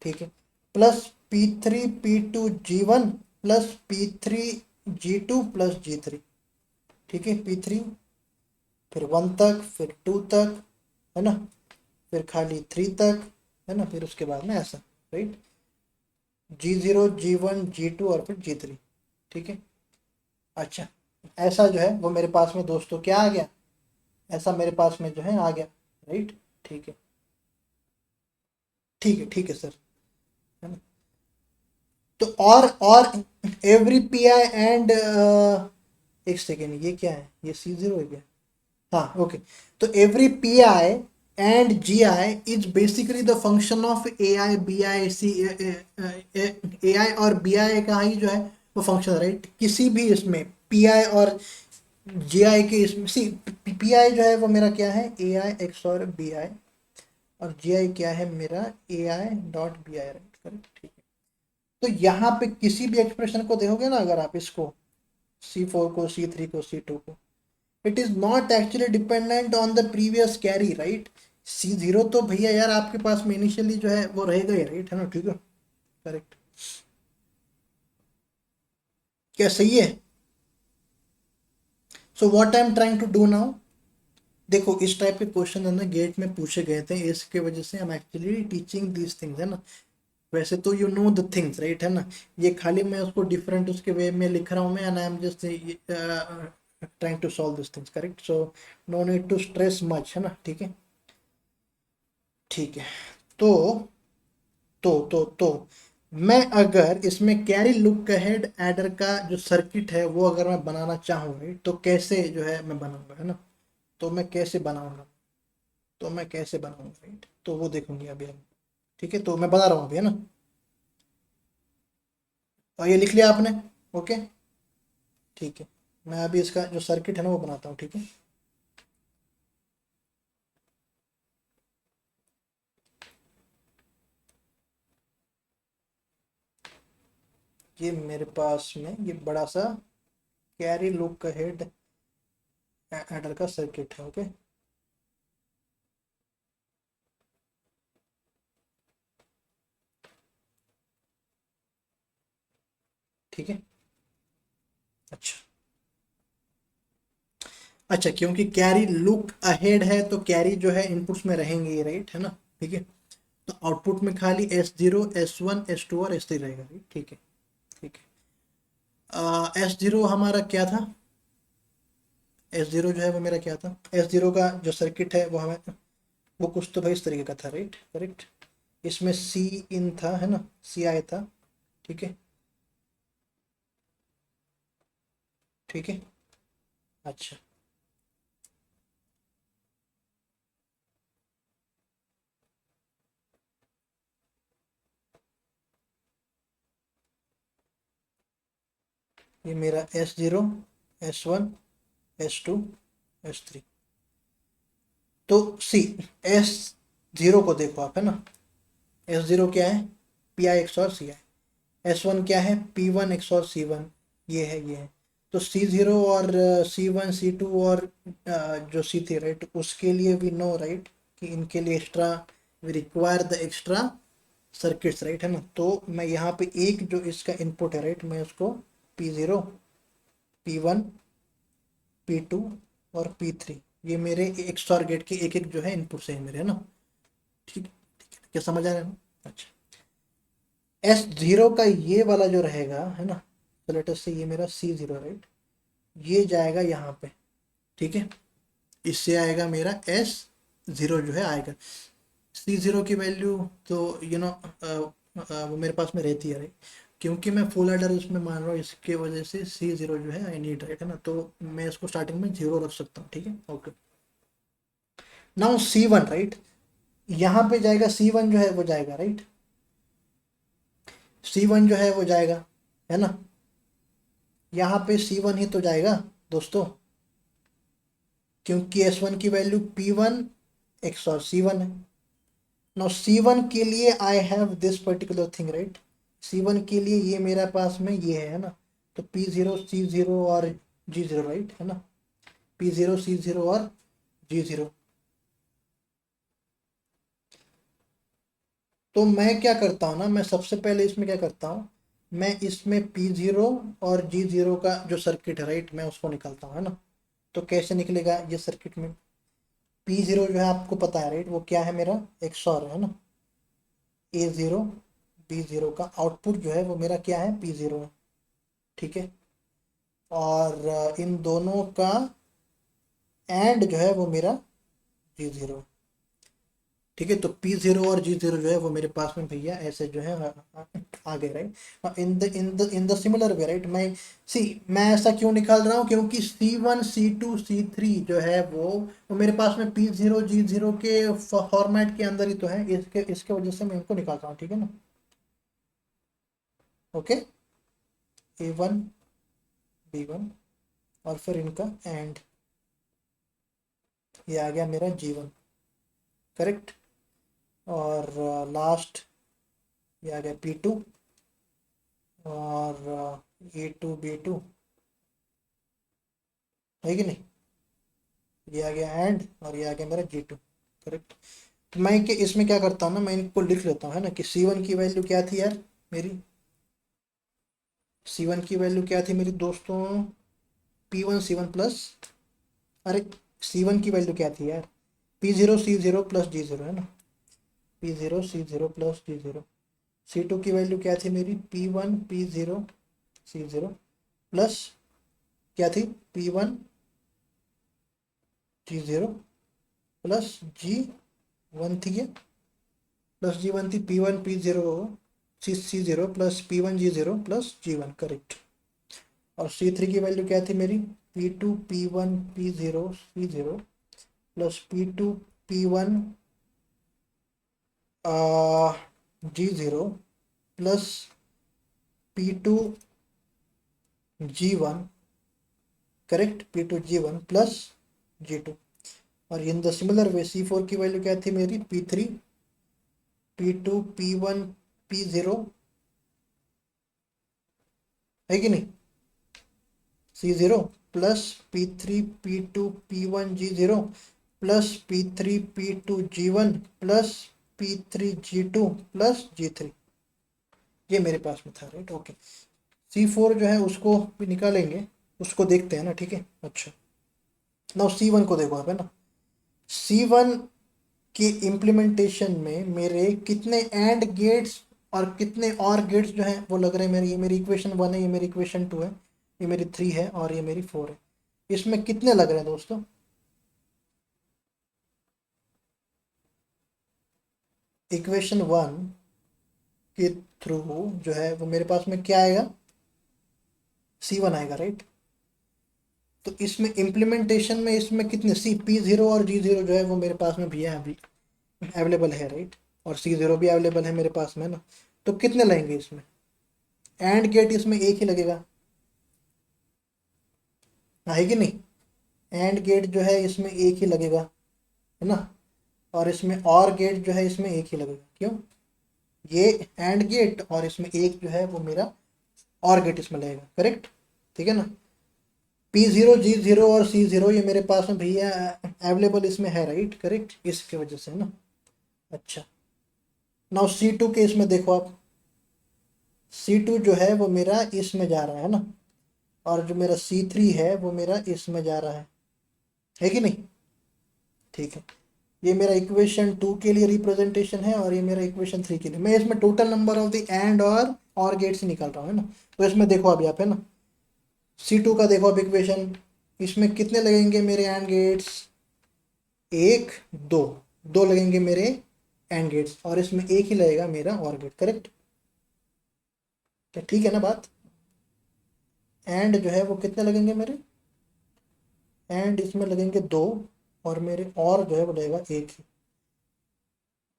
ठीक है। Plus P3 P2 G1 plus P3 G2 plus G3, ठीक है, P3 फिर 1 तक, फिर 2 तक, है ना, फिर खाली 3 तक, है ना, फिर उसके बाद में ऐसा, राइट, G0 G1 G2 और फिर G3, ठीक है। अच्छा, ऐसा जो है वो मेरे पास में दोस्तों क्या आ गया, ऐसा मेरे पास में जो है आ गया, राइट। ठीक है, ठीक है सर, है ना। तो और एवरी पी आई एंड, एक सेकेंड, ये क्या है, ये C0 है क्या, हाँ ओके। तो every P I and G I is basically the function of A I B I C, A I और बी आई का ही जो है वो फंक्शन, राइट। किसी भी इसमें पी आई और जी आई के इसमें, सी पी आई जो है वो मेरा क्या है, ए आई एक्स और बी आई, और जी आई क्या है मेरा A I dot B I, right, correct, ठीक है। तो यहाँ पे किसी भी एक्सप्रेशन को देखोगे ना, अगर आप इसको C4 को C3 को C2 को, it is not actually dependent on the previous carry, right. C0 तो भैया यार आपके पास में इनिशियली जो है वो रहेगा ही, राइट, है ना, ठीक है, करेक्ट। क्या सही है, so what I am trying to do now, देखो इस टाइप के क्वेश्चन है ना गेट में पूछे गए थे, इसके वजह से हम एक्चुअली टीचिंग दीज थिंग्स, है ना। वैसे तो you know the things right, है ना। ये खाली मैं उसको डिफरेंट उसके वे में लिख रहा हूँ मैं, and I am just trying to solve this things, correct. So no need to stress much, है ना, ठीक है। ठीक है। तो तो मैं अगर इसमें कैरी लुक अहेड एडर का जो सर्किट है वो अगर मैं बनाना चाहूँ राइट, तो कैसे जो है मैं बनाऊंगा, है ना। तो मैं कैसे बनाऊंगा, तो मैं कैसे बनाऊंगा राइट, तो वो देखूंगी अभी हम। ठीक है, तो मैं बता रहा हूँ अभी, है ना। और ये लिख लिया आपने? ओके। ठीक है, मैं अभी इसका जो सर्किट है ना वो बनाता हूँ, ठीक है। ये मेरे पास में ये बड़ा सा कैरी लुक अहेड एडर का सर्किट है, ओके। ठीक है। अच्छा, अच्छा, क्योंकि कैरी लुक अहेड है तो कैरी जो है इनपुट्स में रहेंगे राइट, है ना। ठीक है, तो आउटपुट में खाली S0 S1 S2 और S3 रहेगा राइट, ठीक है। ठीक है, S0 हमारा क्या था, S0 जो है वो मेरा क्या था, S0 का जो सर्किट है वो हमें वो कुछ तो भाई इस तरीके का था राइट, करेक्ट। इसमें सी इन था, है ना, सी आई था। ठीक है। ठीक है। अच्छा, ये मेरा S0 S1 S2 S3। तो सी S0 को देखो आप, है ना। S0 क्या है, पी आई एक्स और सी आई। S1 क्या है, P1 एक्स और C1। ये है, ये है। तो C0 और C1 C2 और जो C3 राइट, उसके लिए वी नो राइट कि इनके लिए extra we require the extra circuits right, है ना। तो मैं यहाँ पे एक जो इसका इनपुट है राइट, मैं उसको P0 P1 P2 और P3, ये मेरे XOR गेट के एक एक जो है इनपुट से है मेरे, है ना। ठीक, क्या समझ आ रहा है ना। अच्छा, S0 का ये वाला जो रहेगा, है ना, तो लेट अस से ये मेरा C0 राइट, ये जाएगा यहाँ पे। ठीक है, इससे आएगा मेरा S0 जो है आएगा। C0 की वैल्यू तो यू नो वो मेरे पास में रहती है राइट, क्योंकि मैं फुल एडर उसमें मान रहा हूँ, इसके वजह से C0 जो है आई नीड राइट, है ना। तो मैं इसको स्टार्टिंग में 0 रख सकता हूँ, ठीक है, ओके। नाउ C1 राइट, यहाँ पे जाएगा C1 जो है वो जाएगा राइट, C1 जो है वो जाएगा, है ना। यहाँ पे C1 ही तो जाएगा दोस्तों, क्योंकि S1 की वैल्यू P1 एक्स और C1 है। नाउ C1 के लिए I have this particular thing right, C1 के लिए ये मेरे पास में ये है ना। तो P0 C0 और G0 राइट, है ना। P0 C0 और G0। तो मैं क्या करता हूँ ना, मैं सबसे पहले इसमें क्या करता हूँ, मैं इसमें P0 और G0 का जो सर्किट है राइट, मैं उसको निकालता हूँ, है ना। तो कैसे निकलेगा ये सर्किट में, P0 जो है आपको पता है राइट, वो क्या है मेरा XOR है ना। A0 B0 का आउटपुट जो है वो मेरा क्या है, P0 है। ठीक है, और इन दोनों का एंड जो है वो मेरा G0। ठीक है, तो P0 और G0 जो है वो मेरे पास में भैया ऐसे जो है आ गए right. In the similar way right, मैं सी मैं ऐसा क्यों निकाल रहा हूँ, क्योंकि C1 C2 C3 जो है वो मेरे पास में P0 G0 के फॉर्मेट के अंदर ही तो है, इसके इसके वजह से मैं इनको निकाल रहा हूँ, ठीक है ना। ओके, A1 B1 और फिर इनका एंड, ये आ गया मेरा G1, करेक्ट। और लास्ट ये आ गया P2 और A2 B2, है कि नहीं। ये आ गया एंड और ये आ गया मेरा G2, करेक्ट। तो मैं इसमें क्या करता हूँ ना, मैं इनको लिख लेता हूँ, है ना, कि C1 की वैल्यू क्या थी यार मेरी, C1 की वैल्यू क्या थी मेरी दोस्तों, P1 C1 प्लस, अरे C1 की वैल्यू क्या थी यार, P0 C0 प्लस G0, है ना। P0 C0 plus G0, C2 की वैल्यू क्या थी मेरी, P1 P0 C0 प्लस क्या थी, P1 G0 प्लस G1 थी ये, प्लस G1 थी P1 P0 C0 plus P1 G0 plus G1, correct. और C3 की वैल्यू क्या थी मेरी, P2 P1 P0 C0 plus P2 P1 G0 plus P2 G1, correct, P2 G1 plus G2। और इन द सिमिलर वे C4 की वैल्यू क्या थी मेरी, P3 P2 P1 P0, है कि नहीं, C0 plus P3 P2 P1 G0 plus P3 P2 G1 plus P3 G2 plus G3, ये मेरे पास में था, राइट, ओके। C4 जो है उसको भी निकालेंगे, उसको देखते हैं ना, ठीक है। अच्छा, नाउ C1 को देखो आप, है ना, C1 के इम्प्लीमेंटेशन में मेरे कितने एंड गेट्स और कितने और गेट्स जो हैं वो लग रहे हैं मेरे, ये मेरी इक्वेशन 1 है, ये मेरी इक्वेशन 2 है, ये मेरी 3 है और ये मेरी 4 है। इसमें कितने लग रहे हैं दोस्तों, इक्वेशन 1 के थ्रू जो है वो मेरे पास में क्या आएगा, C1 आएगा, राइट। तो इसमें इम्प्लीमेंटेशन में इसमें कितने, P0 और G0 जो है वो मेरे पास में भी है, अभी अवेलेबल है, राइट, और C0 भी अवेलेबल है मेरे पास में ना। तो कितने लगेंगे इसमें, एंड गेट इसमें एक ही लगेगा, है कि नहीं, एंड गेट जो है इसमें एक ही लगेगा, है ना। और इसमें और गेट जो है इसमें एक ही लगेगा, क्यों, ये एंड गेट और इसमें एक जो है वो मेरा और गेट इसमें लगेगा, करेक्ट, ठीक है ना। P0 G0 और C0 ये मेरे पास में भैया अवेलेबल इसमें है, राइट, करेक्ट, इसकी वजह से ना। अच्छा, नाउ C2 के इसमें देखो आप, C2 जो है वो मेरा इसमें जा रहा है ना, और जो मेरा C3 है वो मेरा इसमें जा रहा है कि नहीं, ठीक है। ये मेरा इक्वेशन 2 के लिए रिप्रेजेंटेशन है और ये मेरा इक्वेशन 3 के लिए। मैं इसमें total number of the and और गेट्स निकाल रहा हूँ, है ना। तो इसमें देखो अभी आप, है ना, C2 का देखो अब इक्वेशन, इसमें कितने लगेंगे मेरे एंड गेट्स, एक, दो, दो लगेंगे मेरे एंड गेट्स और इसमें एक ही लगेगा मेरा और गेट, करेक्ट, तो ठीक है ना बात। एंड जो है वो कितने लगेंगे मेरे, एंड इसमें लगेंगे दो और मेरे और जो है वो लगेगा एक ही,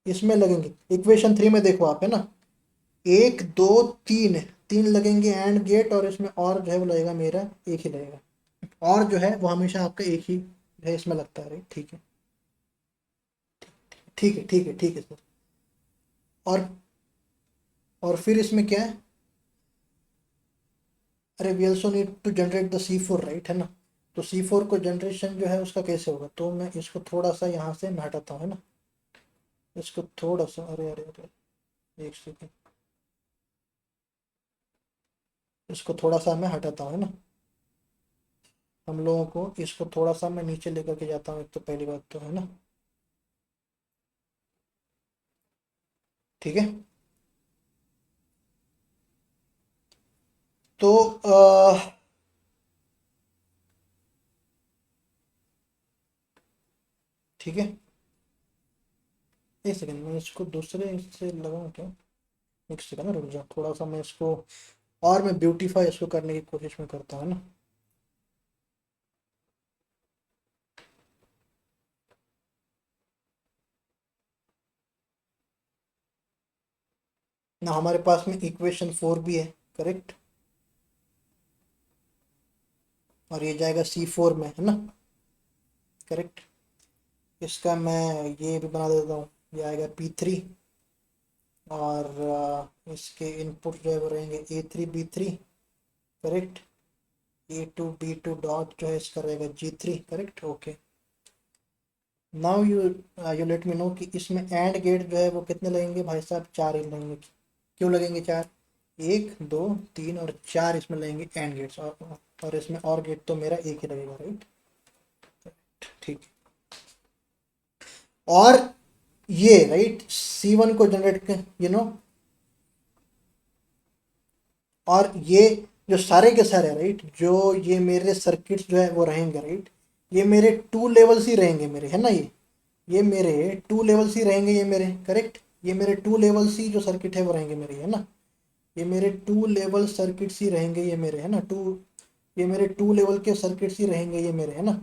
इसमें लगेंगे इक्वेशन 3 में देखो आप, है ना, एक, दो, तीन, तीन लगेंगे एंड गेट और इसमें और जो है वो लगेगा मेरा एक ही लगेगा, और जो है वो हमेशा आपका एक ही है इसमें लगता है, राइट, ठीक है, ठीक है, ठीक है, ठीक है सर। और फिर इसमें क्या है, अरे we also need to generate the C4, right, है ना। तो C4 को जनरेशन जो है उसका कैसे होगा, तो मैं इसको थोड़ा सा यहाँ से मैं हटाता हूँ, है ना, इसको थोड़ा सा, अरे अरे अरे एक सेकेंड, इसको थोड़ा सा मैं हटाता हूँ, है ना। हम लोगों को इसको थोड़ा सा मैं नीचे लेकर के जाता हूँ, एक तो पहली बात तो, है ना, ठीक है। तो ठीक है, एक सेकंड मैं इसको दूसरे से लगाऊं क्या, एक सेकंड रुक जाओ, थोड़ा सा मैं इसको और मैं ब्यूटीफाई इसको करने की कोशिश में करता हूँ ना। ना हमारे पास में इक्वेशन 4 भी है, करेक्ट, और ये जाएगा C4 में, है ना, करेक्ट। इसका मैं ये भी बना देता हूँ, ये आएगा P3 और इसके इनपुट जो है वो रहेंगे A3 B3, correct, A2 B2 dot जो है इसका रहेगा G3, correct, okay. Now you let me know कि इसमें एंड गेट जो है वो कितने लगेंगे भाई साहब, चार ही लगेंगे, क्यों लगेंगे चार, एक, दो, तीन और चार इसमें लगेंगे एंड गेट्स, और इसमें और गेट तो मेरा एक ही लगेगा, राइट, ठीक। और ये राइट C1 को जनरेट, यू नो और ये जो सारे के सारे राइट, जो ये मेरे सर्किट्स जो है वो रहेंगे राइट, ये मेरे टू लेवल्स ही रहेंगे मेरे, है ना, ये मेरे टू लेवल्स ही रहेंगे, ये मेरे करेक्ट, ये मेरे टू लेवल्स ही जो सर्किट है वो रहेंगे मेरे, है ना, ये मेरे टू लेवल सर्किट्स ही रहेंगे ये मेरे, है ना, ये मेरे टू लेवल के सर्किट्स ही रहेंगे ये मेरे, है ना,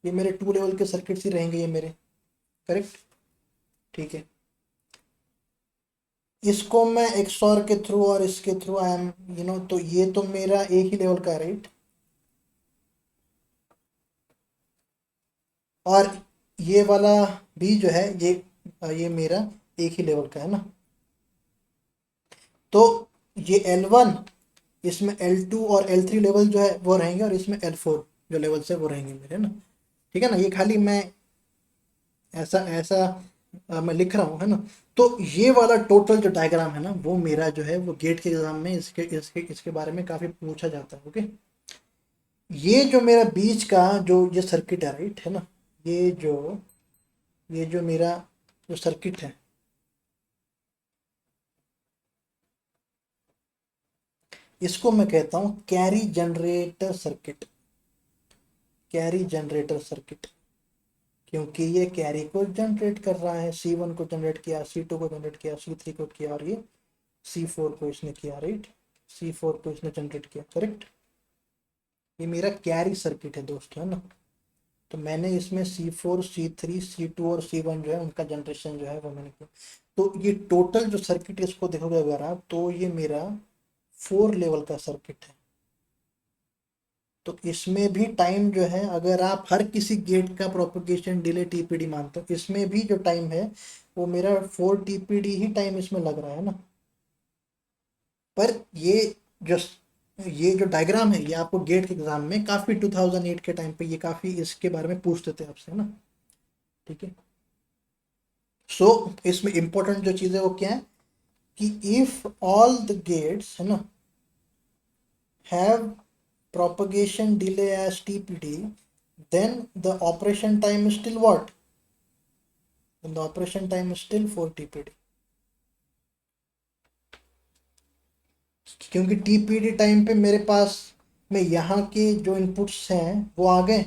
ये मेरे टू लेवल के सर्किट्स ही रहेंगे ये मेरे, करेक्ट, ठीक है। इसको मैं XOR के थ्रू और इसके थ्रू आई एम तो ये तो मेरा एक ही लेवल का है राइट, और ये वाला भी जो है ये मेरा एक ही लेवल का है ना, तो ये L1, इसमें L2 और L3 लेवल जो है वो रहेंगे, और इसमें L4 जो लेवल है वो रहेंगे मेरे, है ना, ठीक है ना, ये खाली मैं ऐसा ऐसा मैं लिख रहा हूँ, है ना। तो ये वाला टोटल जो डायग्राम है ना, वो मेरा जो है वो गेट के एग्जाम में इसके बारे में काफ़ी पूछा जाता है, ओके। ये जो मेरा बीच का जो ये सर्किट है राइट, है ना, ये जो ये जो मेरा जो सर्किट है, इसको मैं कहता हूँ carry generator circuit, carry generator circuit, क्योंकि ये कैरी को जनरेट कर रहा है, C1 को जनरेट किया, C2 को जनरेट किया, C3 को किया, और ये C4 को इसने किया राइट, C4 को इसने जनरेट किया, करेक्ट। ये मेरा कैरी सर्किट है दोस्तों, है ना, तो मैंने इसमें C4 C3 C2 और C1 जो है उनका जनरेशन जो है वो मैंने किया। तो ये टोटल जो सर्किट इसको देखोगे अगर आप, तो ये मेरा 4 लेवल का सर्किट है। तो इसमें भी टाइम जो है, अगर आप हर किसी गेट का प्रोपगेशन डिले TPD मानते हो, इसमें भी जो टाइम है वो मेरा 4 TPD ही टाइम इसमें लग रहा है ना। पर जो ये जो डायग्राम है ये आपको गेट के एग्जाम में काफ़ी 2008 के टाइम पे ये काफ़ी इसके बारे में पूछते थे आपसे, है ना, ठीक है। सो इसमें इंपॉर्टेंट जो चीज़ है वो क्या है कि इफ ऑल द गेट्स, है ना, have propagation delay as TPD, then the operation time is still what? Then the operation time is still 4 TPD. क्योंकि TPD टाइम पे मेरे पास में यहाँ के जो इनपुट्स हैं वो आ गए,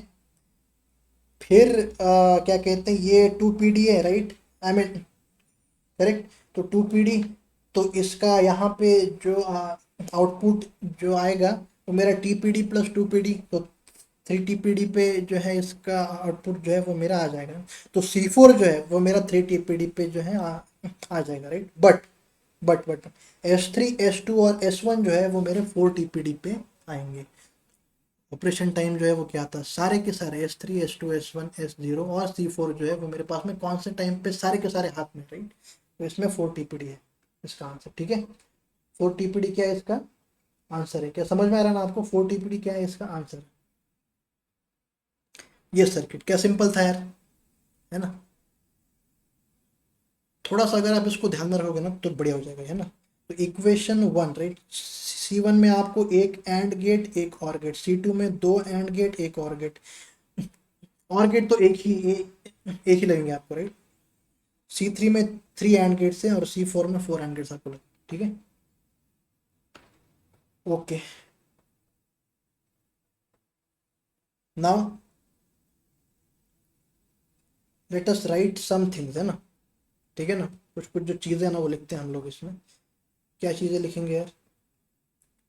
फिर क्या कहते हैं, ये 2PD है राइट, आई मीन करेक्ट, तो 2PD, तो इसका यहाँ पे जो आउटपुट जो आएगा वो मेरा TPD प्लस 2PD, तो 3 TPD पे जो है इसका आउटपुट जो है वो मेरा आ जाएगा, तो C4 जो है वो मेरा 3 TPD पे जो है आ जाएगा राइट, बट S3 S2 और S1 जो है वो मेरे 4 TPD पे आएंगे। ऑपरेशन टाइम जो है वो क्या था, सारे के सारे S3 S2 S1 S0 और C4 जो है वो मेरे पास में कौन से टाइम पे सारे के सारे हाथ में राइट, तो इसमें 4 TPD है इसका आंसर, ठीक है। 4 TPD क्या है इसका आंसर है, क्या समझ में आ रहा है ना आपको, 4 TPD क्या है इसका आंसर, ये सर्किट क्या सिंपल था यार, है ना। थोड़ा सा अगर आप इसको ध्यान में रखोगे ना तो बढ़िया हो जाएगा, है ना। तो इक्वेशन 1 राइट, C1 में आपको एक एंड गेट एक और गेट, C2 में दो एंड गेट एक और गेट तो एक ही लगेंगे आपको राइट, C3 में 3 एंड गेट्स हैं और C4 में 4 एंड गेट्स आपको लगेंगे, ठीक है, okay. Now let us write some things, है ना, ठीक है ना, कुछ कुछ जो चीज़ें हैं ना वो लिखते हैं हम लोग इसमें। क्या चीज़ें लिखेंगे यार,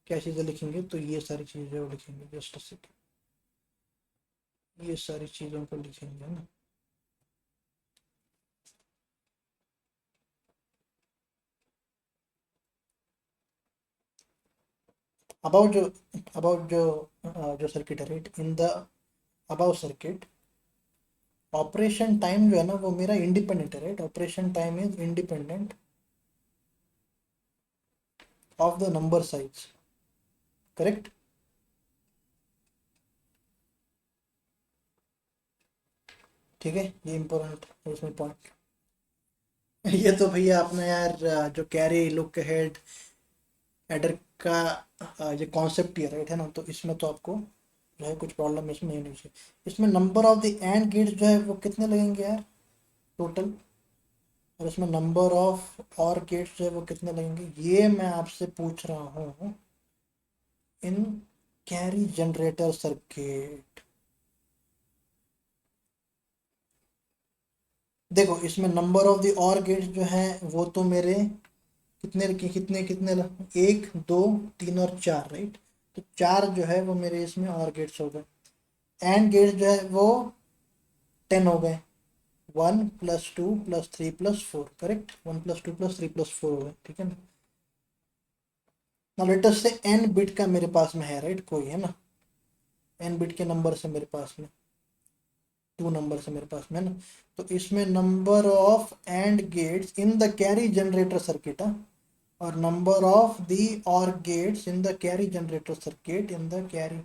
क्या चीज़ें लिखेंगे, तो ये सारी चीज़ें वो लिखेंगे, जस्ट अ सेकंड, ये सारी चीज़ों को लिखेंगे, है ना। अबाउट जो अबाउट जो सर्किट है right, in the about circuit operation time जो है ना वो मेरा इंडिपेंडेंट है right, operation time is independent of the number size, correct. ठीक है, ये इंपॉर्टेंट है इसमें पॉइंट। ये तो भैया आपने यार जो कैरी लुक हेड एडर का ये कॉन्सेप्ट ही है राइट, है ना, तो इसमें तो आपको जो है कुछ प्रॉब्लम इसमें नहीं चाहिए। इसमें number of the AND gates जो है वो कितने लगेंगे यार टोटल, और इसमें नंबर ऑफ और गेट्स जो है वो कितने लगेंगे, ये मैं आपसे पूछ रहा हूँ, इन कैरी जनरेटर सर्किट। देखो इसमें नंबर ऑफ द और गेट्स जो है वो तो मेरे कितने कितने 1 2 3 और 4, राइट। तो 4 जो है वो मेरे इसमें और गेट्स हो गए। एंड गेट्स जो है वो 10 हो गए। 1 + 2 + 3 + 4, करेक्ट। 1 + 2 + 3 + 4 हो गए, ठीक है ना। लेट अस से n बिट का मेरे पास में है, राइट, कोई है ना, n बिट के नंबर से मेरे पास में 2 नंबर से मेरे पास में है ना। तो इसमें number of AND gates in the carry generator circuit, और number of the OR gates in the carry generator circuit in the carry.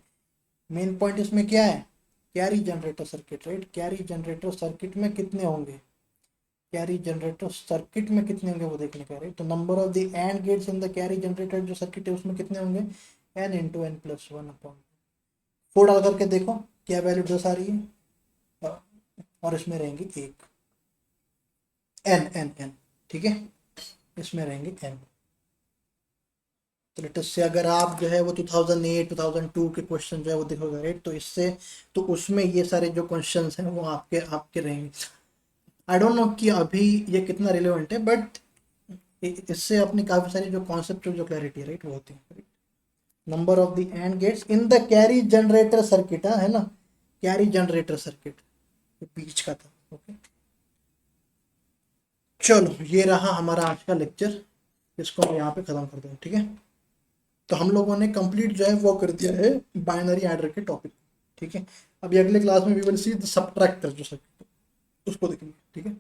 Main point इसमें क्या है, carry generator circuit, right. Carry generator circuit में कितने होंगे, कैरी जनरेटर सर्किट में कितने होंगे वो देखने का, राइट। तो number of the AND gates in the carry generator जो सर्किट है उसमें कितने होंगे, n × n+1/4। डाल करके देखो क्या वैल्यू 10 आ रही है, और इसमें रहेंगे 1, n, ठीक है, इसमें रहेंगे n। तो लेटेस्ट से अगर आप जो है वो 2008 2002 के क्वेश्चन जो है वो देखोगे, राइट, तो इससे तो उसमें ये सारे जो क्वेश्चंस हैं वो आपके आपके रहेंगे। आई डोंट नो कि अभी ये कितना रिलेवेंट है, बट इससे अपनी काफ़ी सारी जो कॉन्सेप्ट जो क्लैरिटी है, राइट, वो होती है। Number of the AND gates in the carry generator circuit, है ना, कैरी जनरेटर सर्किट बीच का था, ओके। चलो ये रहा हमारा आज का लेक्चर, इसको मैं यहाँ पे ख़त्म कर दूँ, ठीक है। तो हम लोगों ने कंप्लीट जो है वो कर दिया है बाइनरी एडर के टॉपिक, ठीक है। अभी अगले क्लास में we will see the subtractor जो सर्किट उसको देखेंगे, ठीक है।